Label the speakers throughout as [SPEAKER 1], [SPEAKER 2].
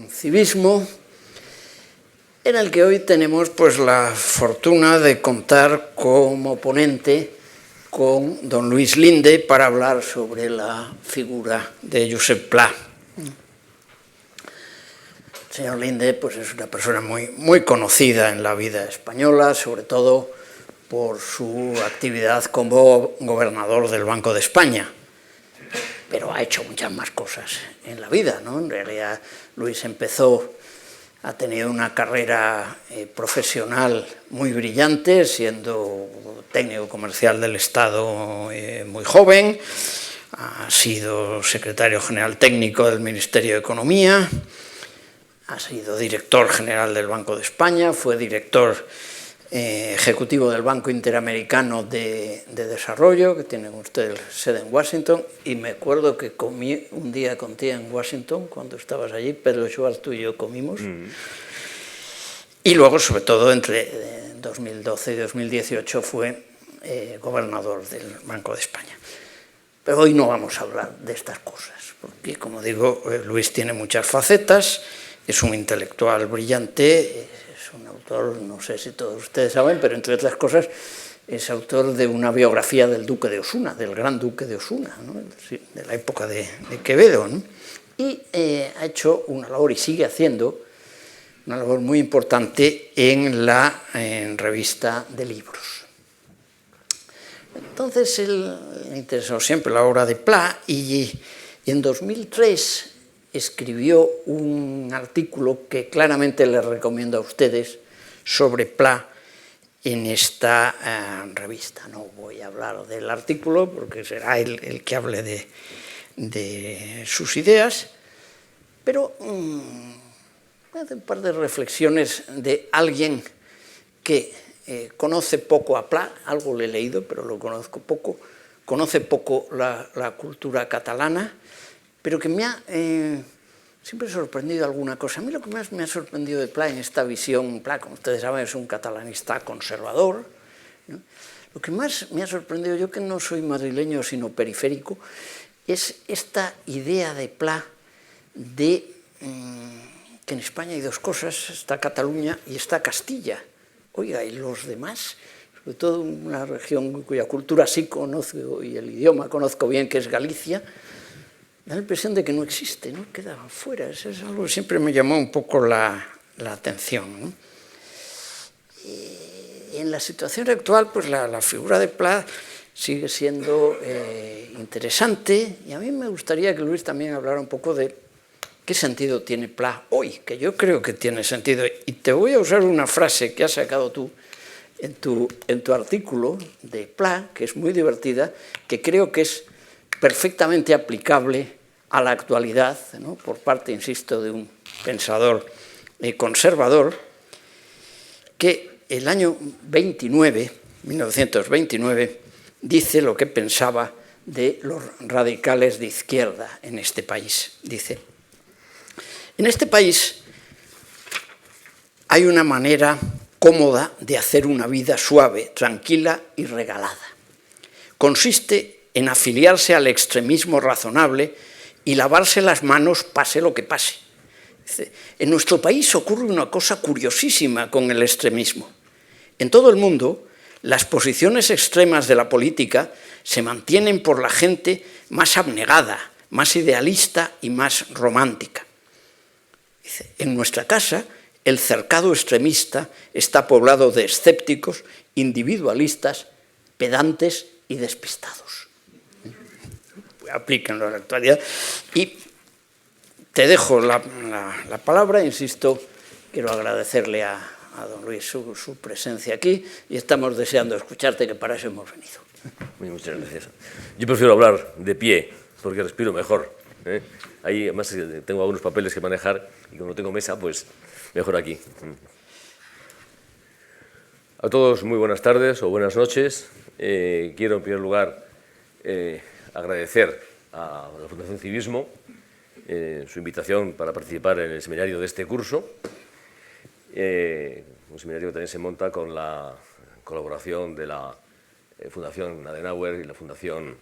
[SPEAKER 1] civismo, en el que hoy tenemos pues la fortuna de contar como ponente con don Luis Linde para hablar sobre la figura de Josep Pla. El señor Linde pues, es una persona muy conocida en la vida española, sobre todo por su actividad como gobernador del Banco de España, pero ha hecho muchas más cosas en la vida, ¿no? En realidad Luis ha tenido una carrera profesional muy brillante, siendo técnico comercial del Estado muy joven, ha sido secretario general técnico del Ministerio de Economía, ha sido director general del Banco de España, fue director ejecutivo del Banco Interamericano de Desarrollo, que tienen ustedes sede en Washington, y me acuerdo que comí un día contigo en Washington, cuando estabas allí, Pedro Schwartz, tú y yo comimos, y luego, sobre todo, entre 2012 y 2018 fue gobernador del Banco de España. Pero hoy no vamos a hablar de estas cosas, porque, como digo, Luis tiene muchas facetas, es un intelectual brillante, es un autor, no sé si todos ustedes saben, pero entre otras cosas es autor de una biografía del duque de Osuna, del gran duque de Osuna, ¿no? De la época de Quevedo, ¿no? Y ha hecho una labor, y sigue haciendo, una labor muy importante en la revista de libros. Entonces él le interesó siempre la obra de Pla y en 2003 escribió un artículo que claramente les recomiendo a ustedes sobre Pla en esta revista. No voy a hablar del artículo porque será el que hable de sus ideas, pero hace un par de reflexiones de alguien que conoce poco a Pla, algo le he leído, pero lo conozco poco, conoce poco la cultura catalana, pero que me ha siempre sorprendido alguna cosa. A mí lo que más me ha sorprendido de Pla en esta visión, Pla, como ustedes saben, es un catalanista conservador, ¿no? Lo que más me ha sorprendido, yo que no soy madrileño sino periférico, es esta idea de Pla de que en España hay dos cosas, está Cataluña y está Castilla. Oiga, y los demás, sobre todo una región cuya cultura sí conozco y el idioma conozco bien, que es Galicia, da la impresión de que no existe, ¿no? Queda fuera. Eso es algo que siempre me llamó un poco la atención, ¿no? Y en la situación actual, pues la figura de Pla sigue siendo interesante, y a mí me gustaría que Luis también hablara un poco de qué sentido tiene Pla hoy, que yo creo que tiene sentido. Y te voy a usar una frase que has sacado tú en tu artículo de Pla, que es muy divertida, que creo que es perfectamente aplicable a la actualidad, ¿no? Por parte, insisto, de un pensador conservador, que el año 1929, dice lo que pensaba de los radicales de izquierda en este país. Dice: en este país hay una manera cómoda de hacer una vida suave, tranquila y regalada. Consiste en afiliarse al extremismo razonable y lavarse las manos pase lo que pase. Dice, en nuestro país ocurre una cosa curiosísima con el extremismo. En todo el mundo, las posiciones extremas de la política se mantienen por la gente más abnegada, más idealista y más romántica. Dice, en nuestra casa, el cercado extremista está poblado de escépticos, individualistas, pedantes y despistados. Aplíquenlo a la actualidad. Y te dejo la palabra, insisto, quiero agradecerle a don Luis su presencia aquí y estamos deseando escucharte, que para eso hemos venido.
[SPEAKER 2] Muchas gracias. Yo prefiero hablar de pie, porque respiro mejor, ¿eh? Ahí, además, tengo algunos papeles que manejar y como no tengo mesa, pues mejor aquí. A todos, muy buenas tardes o buenas noches. Quiero, en primer lugar, agradecer a la Fundación Civismo su invitación para participar en el seminario de este curso, un seminario que también se monta con la colaboración de la Fundación Adenauer y la Fundación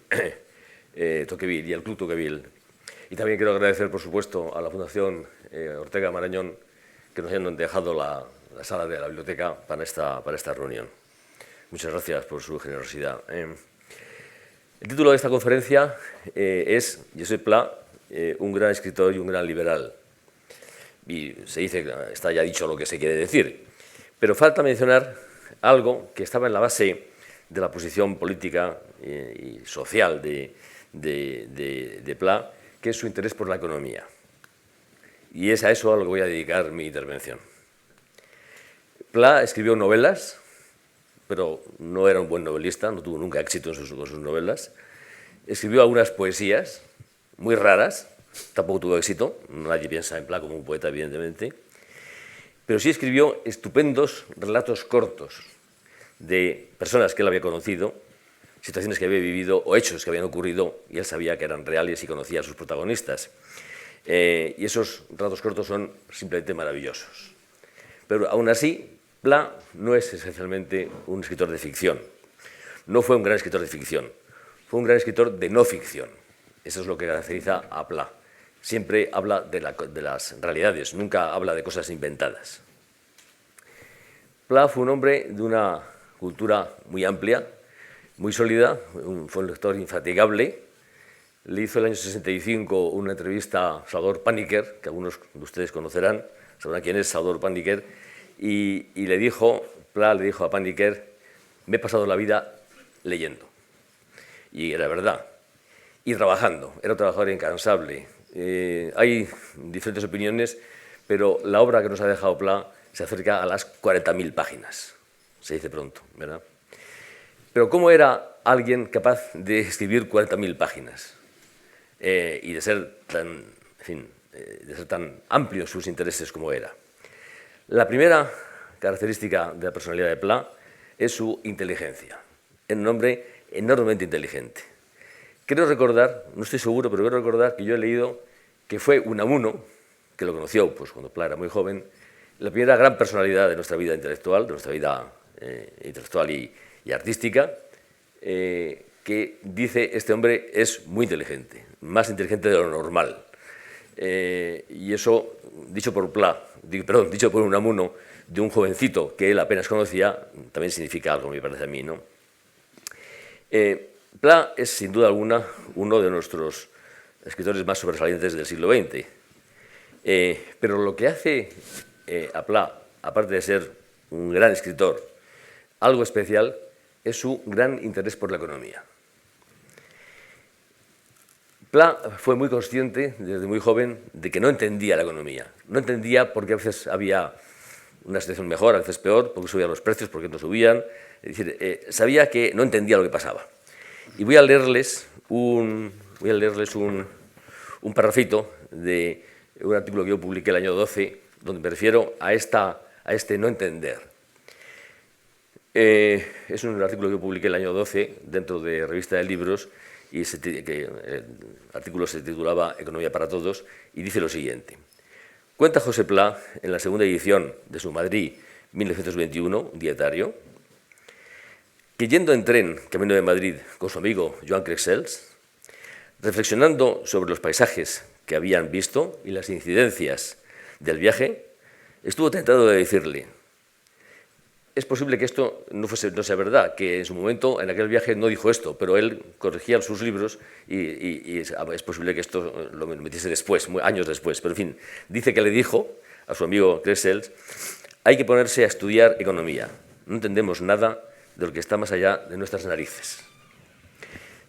[SPEAKER 2] Tocqueville y el Club Tocqueville. Y también quiero agradecer, por supuesto, a la Fundación Ortega Marañón, que nos hayan dejado la sala de la biblioteca para esta reunión. Muchas gracias por su generosidad. El título de esta conferencia es Josep Pla, un gran escritor y un gran liberal. Y se dice, está ya dicho lo que se quiere decir, pero falta mencionar algo que estaba en la base de la posición política y social de Pla, que es su interés por la economía. Y es a eso a lo que voy a dedicar mi intervención. Pla escribió novelas, pero no era un buen novelista, no tuvo nunca éxito con sus novelas. Escribió algunas poesías muy raras, tampoco tuvo éxito, nadie piensa en Pla como un poeta, evidentemente, pero sí escribió estupendos relatos cortos de personas que él había conocido, situaciones que había vivido o hechos que habían ocurrido, y él sabía que eran reales y conocía a sus protagonistas. Y esos relatos cortos son simplemente maravillosos. Pero aún así, Pla no es esencialmente un escritor de ficción. No fue un gran escritor de ficción, fue un gran escritor de no ficción. Eso es lo que caracteriza a Pla. Siempre habla de las realidades, nunca habla de cosas inventadas. Pla fue un hombre de una cultura muy amplia, muy sólida, fue un lector infatigable. Le hizo el año 65 una entrevista a Salvador Paniker, que algunos de ustedes conocerán, sabrán quién es Salvador Paniker, y Pla le dijo a Paniker: me he pasado la vida leyendo. Y era verdad. Y trabajando, era un trabajador incansable. Hay diferentes opiniones, pero la obra que nos ha dejado Pla se acerca a las 40.000 páginas. Se dice pronto, ¿verdad? Pero ¿cómo era alguien capaz de escribir 40.000 páginas? Y de ser tan amplios sus intereses como era. La primera característica de la personalidad de Pla es su inteligencia. Era un hombre enormemente inteligente. Creo recordar, no estoy seguro, pero quiero recordar que yo he leído que fue Unamuno, que lo conoció pues, cuando Pla era muy joven, la primera gran personalidad de nuestra vida intelectual, de nuestra vida intelectual y artística, que dice: este hombre es muy inteligente, más inteligente de lo normal. Y eso, dicho por Unamuno, de un jovencito que él apenas conocía, también significa algo, me parece a mí, ¿no? Pla es, sin duda alguna, uno de nuestros escritores más sobresalientes del siglo XX. Pero lo que hace a Pla, aparte de ser un gran escritor, algo especial, es su gran interés por la economía. Pla fue muy consciente, desde muy joven, de que no entendía la economía. No entendía por qué a veces había una situación mejor, a veces peor, por qué subían los precios, por qué no subían. Es decir, sabía que no entendía lo que pasaba. Y voy a leerles un parrafito de un artículo que yo publiqué el año 12, donde me refiero a este no entender. Es un artículo que yo publiqué el año 12 dentro de Revista de Libros, y el artículo se titulaba Economía para Todos, y dice lo siguiente. Cuenta Josep Pla, en la segunda edición de su Madrid 1921, dietario, que yendo en tren camino de Madrid con su amigo Joan Crexels, reflexionando sobre los paisajes que habían visto y las incidencias del viaje, estuvo tentado de decirle: es posible que esto no sea verdad, que en su momento, en aquel viaje, no dijo esto, pero él corregía sus libros y es posible que esto lo metiese después, años después. Pero, en fin, dice que le dijo a su amigo Crexels: hay que ponerse a estudiar economía. No entendemos nada de lo que está más allá de nuestras narices.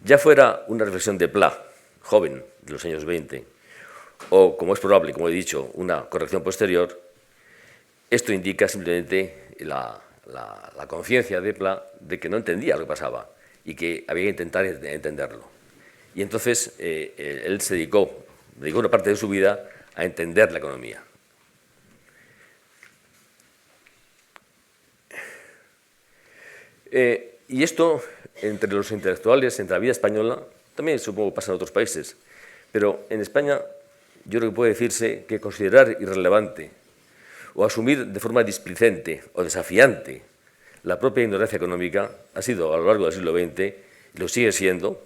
[SPEAKER 2] Ya fuera una reflexión de Pla, joven, de los años 20, o, como es probable, como he dicho, una corrección posterior, esto indica simplemente la conciencia de Pla de que no entendía lo que pasaba y que había que intentar entenderlo. Y entonces él se dedicó una parte de su vida a entender la economía. Y esto, entre los intelectuales, entre la vida española, también supongo que pasa en otros países, pero en España yo creo que puede decirse que considerar irrelevante o asumir de forma displicente o desafiante la propia ignorancia económica ha sido, a lo largo del siglo XX, y lo sigue siendo,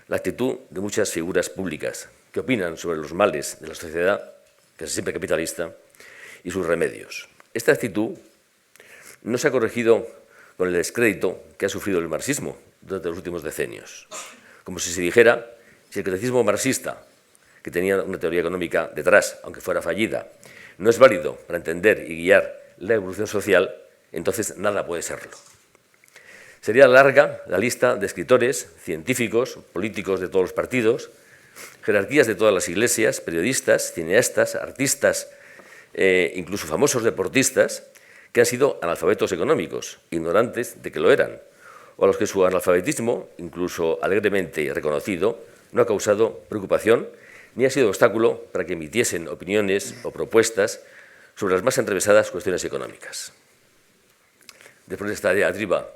[SPEAKER 2] la actitud de muchas figuras públicas que opinan sobre los males de la sociedad, que es siempre capitalista, y sus remedios. Esta actitud no se ha corregido con el descrédito que ha sufrido el marxismo durante los últimos decenios. Como si se dijera, si el criticismo marxista, que tenía una teoría económica detrás, aunque fuera fallida, no es válido para entender y guiar la evolución social, entonces nada puede serlo. Sería larga la lista de escritores, científicos, políticos de todos los partidos, jerarquías de todas las iglesias, periodistas, cineastas, artistas, incluso famosos deportistas, que han sido analfabetos económicos, ignorantes de que lo eran, o a los que su analfabetismo, incluso alegremente reconocido, no ha causado preocupación ni ha sido obstáculo para que emitiesen opiniones o propuestas sobre las más enrevesadas cuestiones económicas. Después de esta diatriba,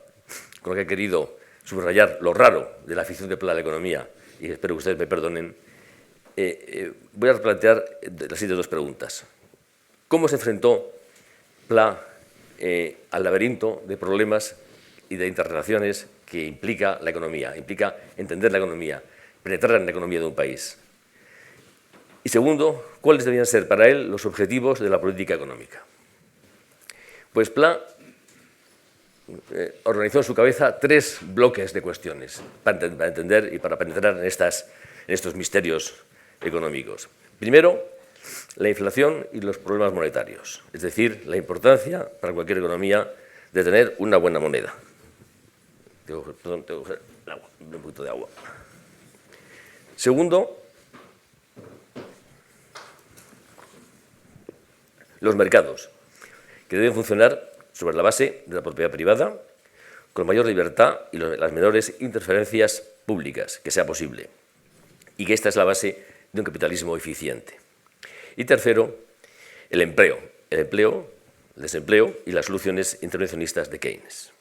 [SPEAKER 2] con lo que he querido subrayar lo raro de la afición de Pla a la economía, y espero que ustedes me perdonen, voy a plantear las siguientes dos preguntas. ¿Cómo se enfrentó Pla al laberinto de problemas y de interrelaciones que implica la economía, implica entender la economía, penetrar en la economía de un país? Y segundo, ¿cuáles debían ser para él los objetivos de la política económica? Pues Pla organizó en su cabeza tres bloques de cuestiones para entender y para penetrar en estos misterios económicos. Primero, la inflación y los problemas monetarios, es decir, la importancia para cualquier economía de tener una buena moneda. Tengo que coger un poquito de agua. Segundo, los mercados, que deben funcionar sobre la base de la propiedad privada, con mayor libertad y las menores interferencias públicas que sea posible, y que esta es la base de un capitalismo eficiente. Y tercero, el empleo, el desempleo y las soluciones intervencionistas de Keynes.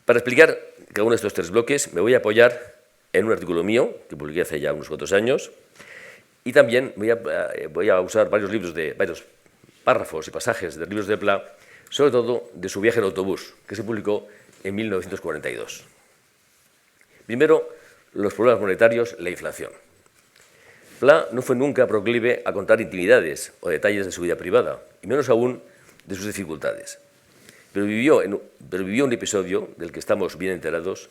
[SPEAKER 2] Para explicar cada uno de estos tres bloques me voy a apoyar en un artículo mío que publiqué hace ya unos cuantos años y también voy a usar varios párrafos y pasajes de libros de Pla, sobre todo de su viaje en autobús, que se publicó en 1942. Primero, los problemas monetarios, la inflación. Pla no fue nunca proclive a contar intimidades o detalles de su vida privada, y menos aún de sus dificultades. Pero vivió un episodio del que estamos bien enterados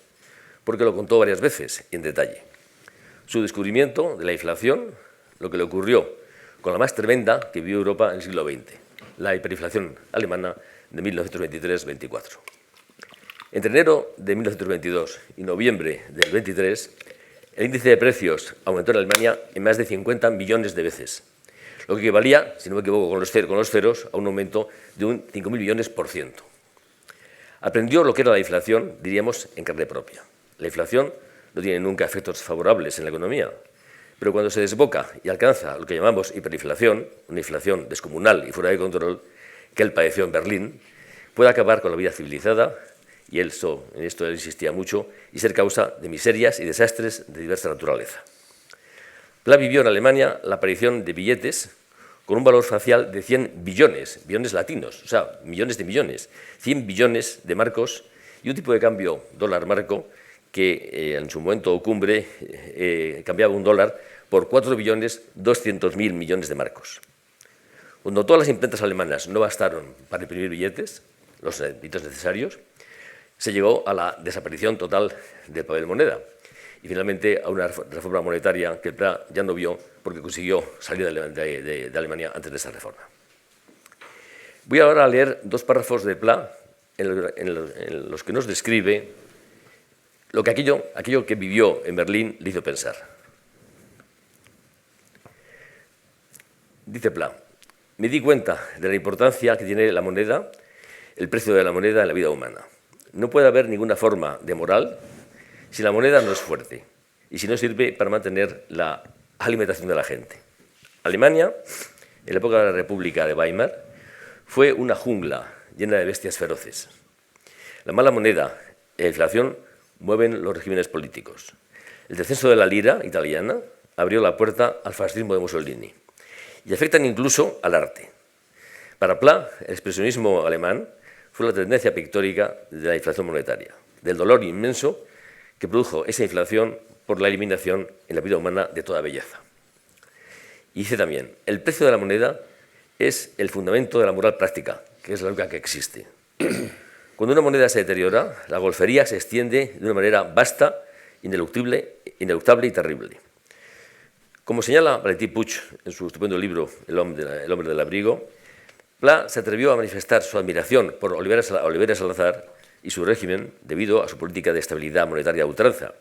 [SPEAKER 2] porque lo contó varias veces en detalle. Su descubrimiento de la inflación, lo que le ocurrió con la más tremenda que vivió Europa en el siglo XX, la hiperinflación alemana de 1923-24. Entre enero de 1922 y noviembre del 23, el índice de precios aumentó en Alemania en más de 50 millones de veces, lo que equivalía, si no me equivoco con los ceros, a un aumento de un 5.000 millones por ciento. Aprendió lo que era la inflación, diríamos, en carne propia. La inflación no tiene nunca efectos favorables en la economía, pero cuando se desboca y alcanza lo que llamamos hiperinflación, una inflación descomunal y fuera de control, que él padeció en Berlín, puede acabar con la vida civilizada, y en esto él insistía mucho, y ser causa de miserias y desastres de diversa naturaleza. Pla vivió en Alemania la aparición de billetes con un valor facial de 100 billones, billones latinos, o sea, millones de millones, 100 billones de marcos y un tipo de cambio dólar-marco que en su momento cumbre cambiaba un dólar por 4.200.000 millones de marcos. Cuando todas las imprentas alemanas no bastaron para imprimir billetes, los billetes necesarios, se llegó a la desaparición total del papel moneda y finalmente a una reforma monetaria que Pla ya no vio porque consiguió salir de Alemania antes de esa reforma. Voy ahora a leer dos párrafos de Pla en los que nos describe aquello que vivió en Berlín le hizo pensar. Dice Pla: me di cuenta de la importancia que tiene la moneda, el precio de la moneda en la vida humana. No puede haber ninguna forma de moral si la moneda no es fuerte y si no sirve para mantener la alimentación de la gente. Alemania, en la época de la República de Weimar, fue una jungla llena de bestias feroces. La mala moneda y la inflación mueven los regímenes políticos. El descenso de la lira italiana abrió la puerta al fascismo de Mussolini y afectan incluso al arte. Para Pla, el expresionismo alemán fue la tendencia pictórica de la inflación monetaria, del dolor inmenso que produjo esa inflación por la eliminación en la vida humana de toda belleza. Y dice también, el precio de la moneda es el fundamento de la moral práctica, que es la única que existe. Cuando una moneda se deteriora, la golfería se extiende de una manera vasta, ineluctable y terrible. Como señala Valentín Puig en su estupendo libro El hombre del abrigo, Pla se atrevió a manifestar su admiración por Oliveira Salazar y su régimen debido a su política de estabilidad monetaria a ultranza,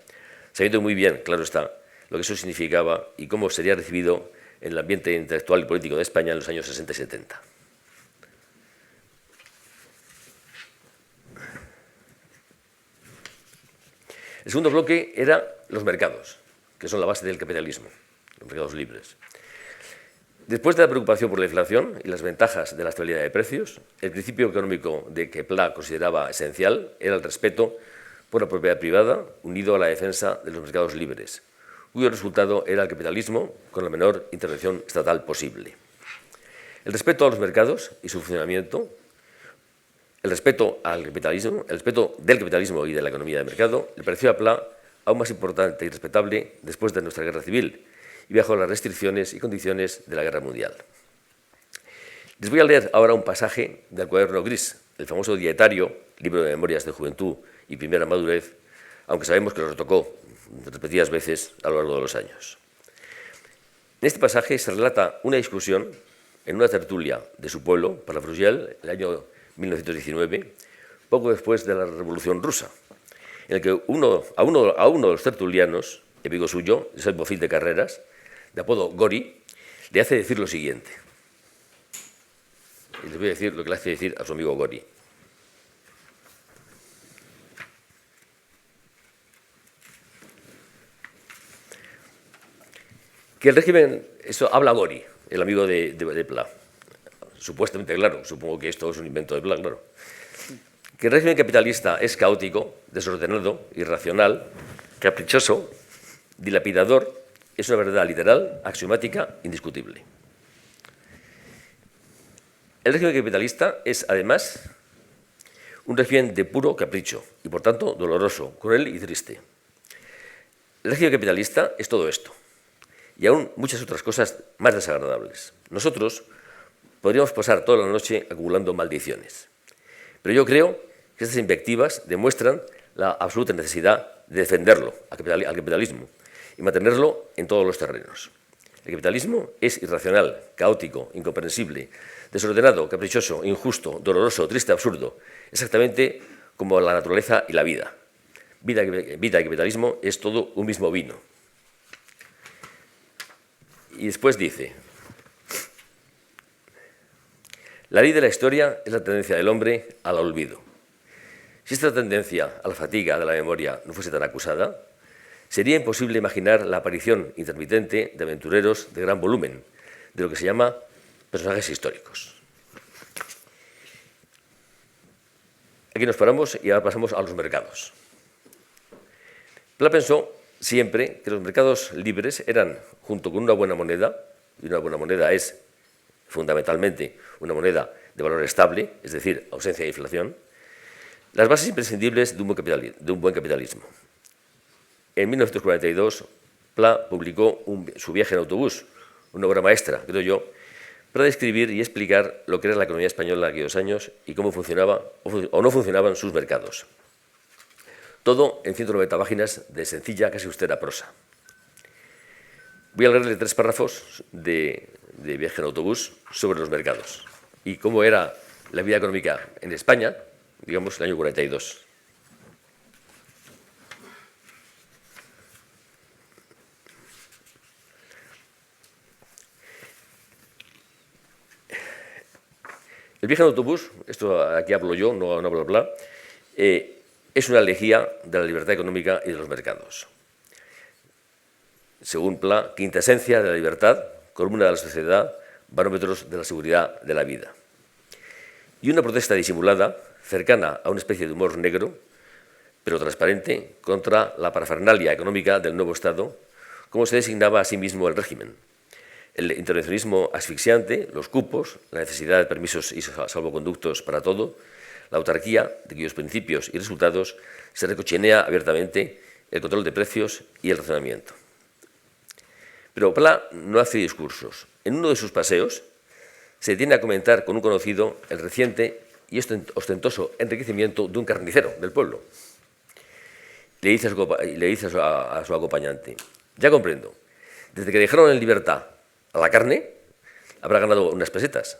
[SPEAKER 2] sabiendo muy bien, claro está, lo que eso significaba y cómo sería recibido en el ambiente intelectual y político de España en los años 60 y 70. El segundo bloque era los mercados, que son la base del capitalismo, los mercados libres. Después de la preocupación por la inflación y las ventajas de la estabilidad de precios, el principio económico de que Pla consideraba esencial era el respeto por la propiedad privada unido a la defensa de los mercados libres, cuyo resultado era el capitalismo con la menor intervención estatal posible. El respeto a los mercados y su funcionamiento, el respeto del capitalismo y de la economía de mercado, le pareció a Pla aún más importante y respetable después de nuestra guerra civil y bajo las restricciones y condiciones de la guerra mundial. Les voy a leer ahora un pasaje del Cuaderno Gris, el famoso dietario, libro de memorias de juventud y primera madurez, aunque sabemos que lo retocó repetidas veces a lo largo de los años. En este pasaje se relata una discusión en una tertulia de su pueblo, Palafrugell, el año 1919, poco después de la Revolución Rusa, en el que a uno de los tertulianos, amigo suyo, Josep Bofill de Carreras, de apodo Gori, le hace decir lo siguiente. Y les voy a decir lo que le hace decir a su amigo Gori. Que el régimen, eso habla Gori, el amigo de Pla, supuestamente, claro, supongo que esto es un invento de Pla, claro, que el régimen capitalista es caótico, desordenado, irracional, caprichoso, dilapidador, es una verdad literal, axiomática, indiscutible. El régimen capitalista es, además, un régimen de puro capricho y, por tanto, doloroso, cruel y triste. El régimen capitalista es todo esto y aún muchas otras cosas más desagradables. Nosotros podríamos pasar toda la noche acumulando maldiciones, pero yo creo que estas invectivas demuestran la absoluta necesidad de defenderlo al capitalismo y mantenerlo en todos los terrenos. El capitalismo es irracional, caótico, incomprensible, desordenado, caprichoso, injusto, doloroso, triste, absurdo, exactamente como la naturaleza y la vida. Vida y capitalismo es todo un mismo vino. Y después dice, la ley de la historia es la tendencia del hombre al olvido. Si esta tendencia a la fatiga de la memoria no fuese tan acusada, sería imposible imaginar la aparición intermitente de aventureros de gran volumen, de lo que se llama personajes históricos. Aquí nos paramos y ahora pasamos a los mercados. Pla pensó siempre que los mercados libres eran, junto con una buena moneda, y una buena moneda es fundamentalmente una moneda de valor estable, es decir, ausencia de inflación, las bases imprescindibles de un buen capitalismo. En 1942, Pla publicó su viaje en autobús, una obra maestra, creo yo, para describir y explicar lo que era la economía española en aquellos años y cómo funcionaba o no funcionaban sus mercados. Todo en 190 páginas de sencilla, casi austera prosa. Voy a leerle 3 párrafos de viaje en autobús sobre los mercados y cómo era la vida económica en España, digamos, en el año 42. El viaje en autobús, esto aquí hablo yo, no hablo Pla, es una elegía de la libertad económica y de los mercados. Según Pla, quintesencia de la libertad, columna de la sociedad, barómetros de la seguridad de la vida. Y una protesta disimulada, cercana a una especie de humor negro, pero transparente, contra la parafernalia económica del nuevo Estado, como se designaba a sí mismo el régimen. El intervencionismo asfixiante, los cupos, la necesidad de permisos y salvoconductos para todo, la autarquía, de cuyos principios y resultados se recochinea abiertamente el control de precios y el racionamiento. Pero Pla no hace discursos. En uno de sus paseos se detiene a comentar con un conocido el reciente y ostentoso enriquecimiento de un carnicero del pueblo. Le dice a su acompañante: ya comprendo, desde que dejaron en libertad a la carne, habrá ganado unas pesetas.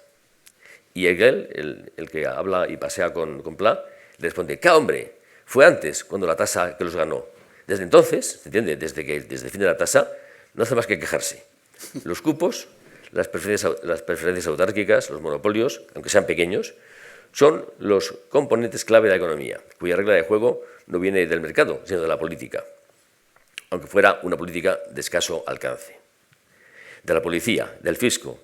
[SPEAKER 2] Y Hegel, el que habla y pasea con Pla, le responde: ¿qué hombre? Fue antes, cuando la tasa que los ganó. Desde entonces, ¿se entiende? Desde el fin de la tasa, no hace más que quejarse. Los cupos, las preferencias autárquicas, los monopolios, aunque sean pequeños, son los componentes clave de la economía, cuya regla de juego no viene del mercado, sino de la política, aunque fuera una política de escaso alcance. De la policía, del fisco,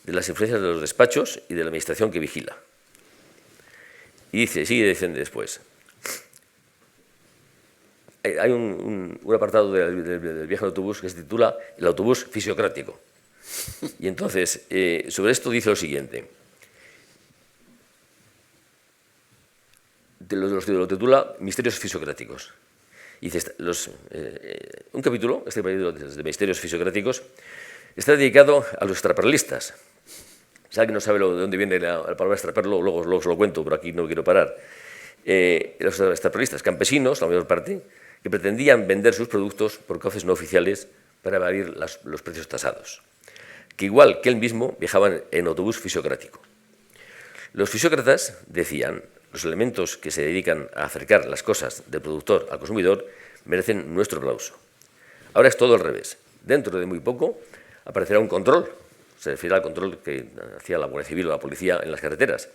[SPEAKER 2] de las influencias de los despachos y de la administración que vigila. Y sigue diciendo después. Hay un apartado del viaje en autobús que se titula El autobús fisiocrático. Y entonces, sobre esto dice lo siguiente. Lo titula Misterios fisiocráticos. Y dice, un capítulo, este capítulo de Misterios fisiocráticos, está dedicado a los extraperlistas. Si alguien no sabe de dónde viene la palabra extraperlo, luego se lo cuento, pero aquí no quiero parar. Los extraperlistas, campesinos, la mayor parte, que pretendían vender sus productos por cauces no oficiales para evadir los precios tasados, que igual que él mismo viajaban en autobús fisiocrático. Los fisiócratas decían: los elementos que se dedican a acercar las cosas del productor al consumidor merecen nuestro aplauso. Ahora es todo al revés. Dentro de muy poco aparecerá un control, se refiere al control que hacía la Guardia Civil o la policía en las carreteras.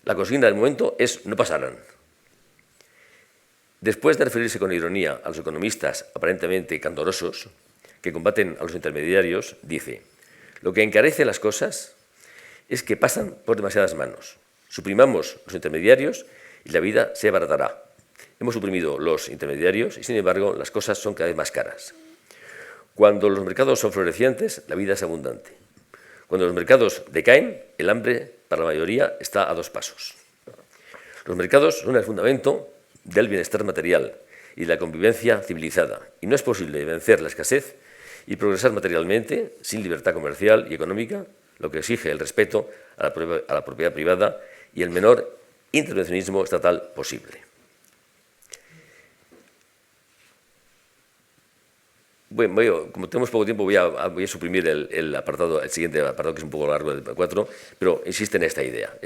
[SPEAKER 2] La consigna del momento es: no pasarán. Después de referirse con ironía a los economistas aparentemente candorosos que combaten a los intermediarios, dice: lo que encarece las cosas es que pasan por demasiadas manos. Suprimamos los intermediarios y la vida se abaratará. Hemos suprimido los intermediarios y, sin embargo, las cosas son cada vez más caras. Cuando los mercados son florecientes, la vida es abundante. Cuando los mercados decaen, el hambre para la mayoría está a 2 pasos. Los mercados son el fundamento del bienestar material y de la convivencia civilizada, y no es posible vencer la escasez y progresar materialmente sin libertad comercial y económica, lo que exige el respeto a la propiedad privada y el menor intervencionismo estatal posible. Bueno, como tenemos poco tiempo, voy a suprimir el siguiente apartado, que es un poco largo, el 4, pero insiste en esta idea,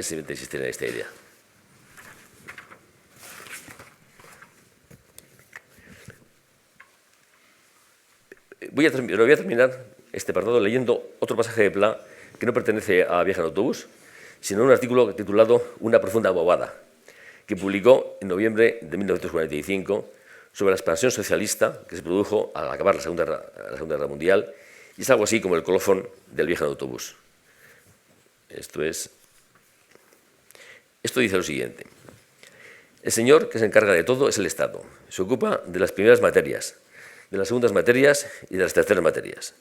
[SPEAKER 2] Voy a terminar este apartado leyendo otro pasaje de Pla que no pertenece a Viaje en autobús, sino un artículo titulado Una profunda bobada, que publicó en noviembre de 1945 sobre la expansión socialista que se produjo al acabar la Segunda Guerra Mundial, y es algo así como el colofón del viaje en autobús. Esto dice lo siguiente: el señor que se encarga de todo es el Estado. Se ocupa de las primeras materias, de las segundas materias y de las terceras materias.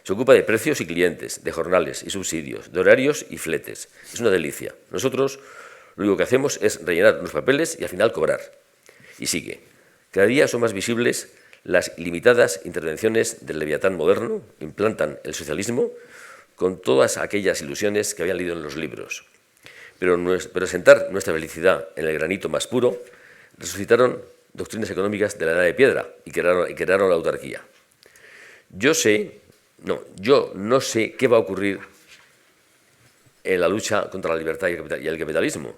[SPEAKER 2] Se ocupa de precios y clientes, de jornales y subsidios, de horarios y fletes. Es una delicia. Nosotros lo único que hacemos es rellenar unos papeles y al final cobrar. Y sigue. Cada día son más visibles las limitadas intervenciones del leviatán moderno, implantan el socialismo con todas aquellas ilusiones que habían leído en los libros. Pero asentar nuestra felicidad en el granito más puro, resucitaron doctrinas económicas de la Edad de Piedra y crearon la autarquía. Yo no sé qué va a ocurrir en la lucha contra la libertad y el capitalismo.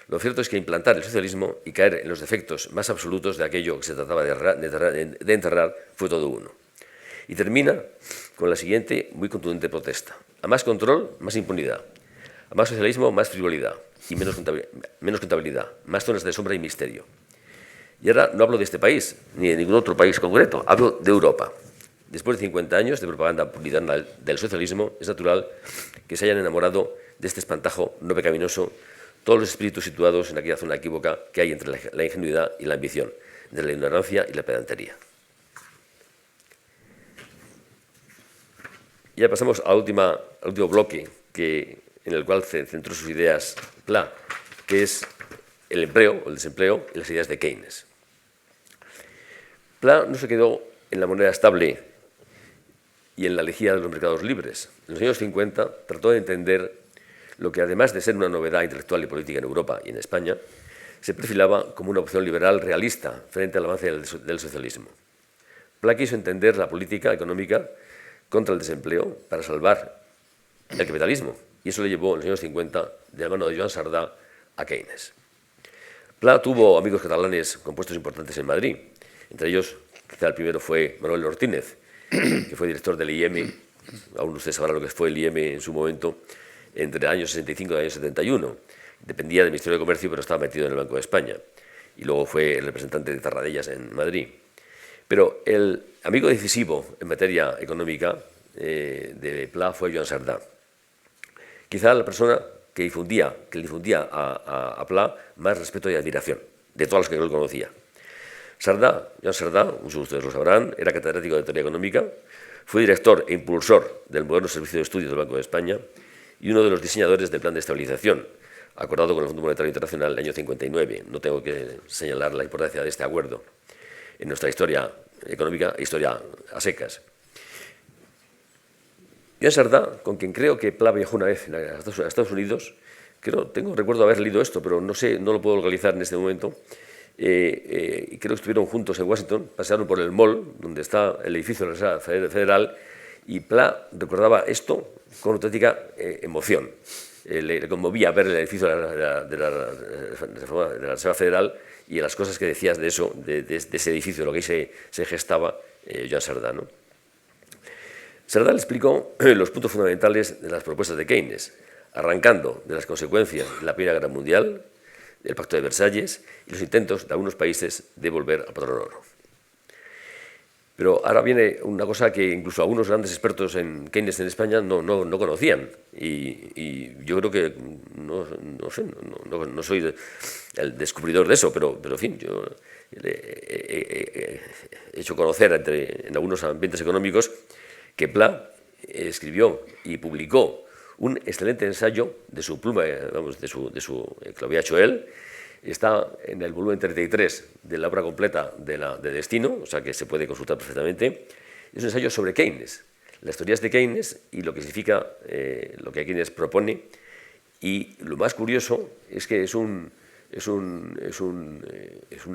[SPEAKER 2] Lo cierto es que implantar el socialismo y caer en los defectos más absolutos de aquello que se trataba de enterrar fue todo uno. Y termina con la siguiente muy contundente protesta: a más control, más impunidad; a más socialismo, más frivolidad y menos contabilidad, más zonas de sombra y misterio. Y ahora no hablo de este país, ni de ningún otro país concreto, hablo de Europa. Después de 50 años de propaganda puritana del socialismo, es natural que se hayan enamorado de este espantajo no pecaminoso todos los espíritus situados en aquella zona equívoca que hay entre la ingenuidad y la ambición, entre la ignorancia y la pedantería. Ya pasamos al último bloque en el cual centró sus ideas Pla, que es el empleo o el desempleo y las ideas de Keynes. Pla no se quedó en la moneda estable y en la lejía de los mercados libres. En los años 50 trató de entender lo que, además de ser una novedad intelectual y política en Europa y en España, se perfilaba como una opción liberal realista frente al avance del socialismo. Pla quiso entender la política económica contra el desempleo para salvar el capitalismo, y eso le llevó en los años 50, de la mano de Joan Sardá, a Keynes. Pla tuvo amigos catalanes con puestos importantes en Madrid. Entre ellos, quizá el primero fue Manuel Ortínez, que fue director del IEM. Aún ustedes sabrán lo que fue el IEM en su momento, entre el año 65 y el año 71. Dependía del Ministerio de Comercio, pero estaba metido en el Banco de España. Y luego fue el representante de Tarradellas en Madrid. Pero el amigo decisivo en materia económica de Pla fue Joan Sardá. Quizá la persona que le infundía a Pla más respeto y admiración de todas las que él conocía. Joan Sardá, muchos de ustedes lo sabrán, era catedrático de Teoría Económica, fue director e impulsor del moderno Servicio de Estudios del Banco de España y uno de los diseñadores del Plan de Estabilización, acordado con el Fondo Monetario Internacional en el año 59. No tengo que señalar la importancia de este acuerdo en nuestra historia económica e historia a secas. Joan Sardá, con quien creo que Pla viajó una vez a Estados Unidos, recuerdo haber leído esto, pero no lo puedo localizar en este momento, y creo que estuvieron juntos en Washington, pasearon por el mall, donde está el edificio de la Reserva Federal, y Pla recordaba esto con auténtica emoción. Le conmovía ver el edificio de la Reserva Federal y las cosas que decías de eso, de ese edificio, lo que ahí se gestaba Joan Sardá, ¿no? Sardá le explicó los puntos fundamentales de las propuestas de Keynes, arrancando de las consecuencias de la Primera Guerra Mundial, del Pacto de Versalles y los intentos de algunos países de volver al patrón oro. Pero ahora viene una cosa que incluso algunos grandes expertos en Keynes en España no conocían. Y yo creo que, no soy el descubridor de eso, pero en fin, yo he hecho conocer en algunos ambientes económicos que Pla escribió y publicó un excelente ensayo de su pluma, que lo había hecho él. Está en el volumen 33 de la obra completa de Destino, o sea que se puede consultar perfectamente. Es un ensayo sobre Keynes, las teorías de Keynes y lo que significa lo que Keynes propone. Y lo más curioso es que es un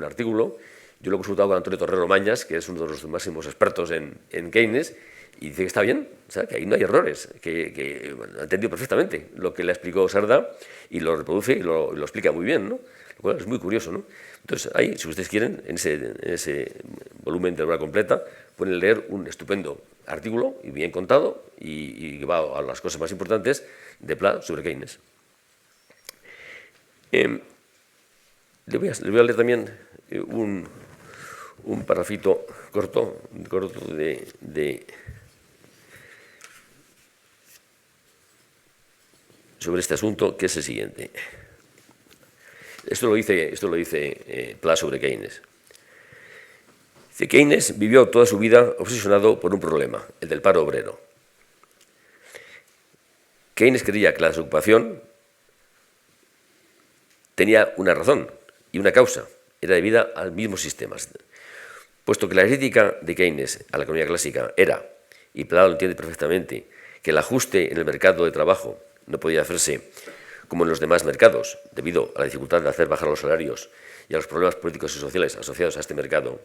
[SPEAKER 2] artículo. Yo lo he consultado con Antonio Torrero Mañas, que es uno de los máximos expertos en Keynes, y dice que está bien, o sea, que ahí no hay errores, que ha entendido perfectamente lo que le explicó Sardá y lo reproduce y lo explica muy bien, ¿no? Lo cual es muy curioso, ¿no? Entonces, ahí, si ustedes quieren, en ese volumen de obra completa, pueden leer un estupendo artículo y bien contado y que va a las cosas más importantes de Pla sobre Keynes. Le voy a leer también un parrafito corto sobre este asunto, que es el siguiente. Esto lo dice Pla sobre Keynes. Dice: Keynes vivió toda su vida obsesionado por un problema, el del paro obrero. Keynes creía que la desocupación tenía una razón y una causa, era debida al mismo sistema. Puesto que la crítica de Keynes a la economía clásica era, y Pla lo entiende perfectamente, que el ajuste en el mercado de trabajo no podía hacerse como en los demás mercados, debido a la dificultad de hacer bajar los salarios y a los problemas políticos y sociales asociados a este mercado,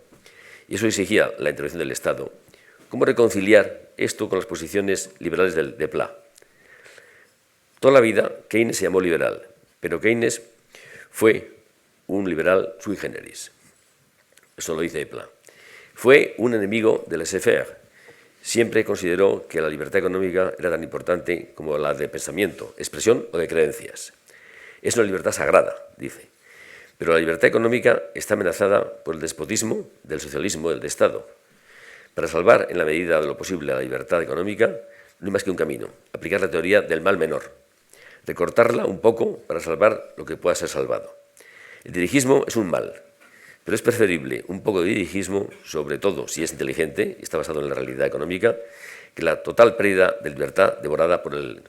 [SPEAKER 2] y eso exigía la intervención del Estado. ¿Cómo reconciliar esto con las posiciones liberales de Pla? Toda la vida Keynes se llamó liberal, pero Keynes fue un liberal sui generis. Eso lo dice Pla. Fue un enemigo del laissez-faire. Siempre consideró que la libertad económica era tan importante como la de pensamiento, expresión o de creencias. Es una libertad sagrada, dice. Pero la libertad económica está amenazada por el despotismo del socialismo del Estado. Para salvar en la medida de lo posible la libertad económica, no hay más que un camino: aplicar la teoría del mal menor, recortarla un poco para salvar lo que pueda ser salvado. El dirigismo es un mal, pero es preferible un poco de dirigismo, sobre todo si es inteligente y está basado en la realidad económica, que la total pérdida de libertad devorada por el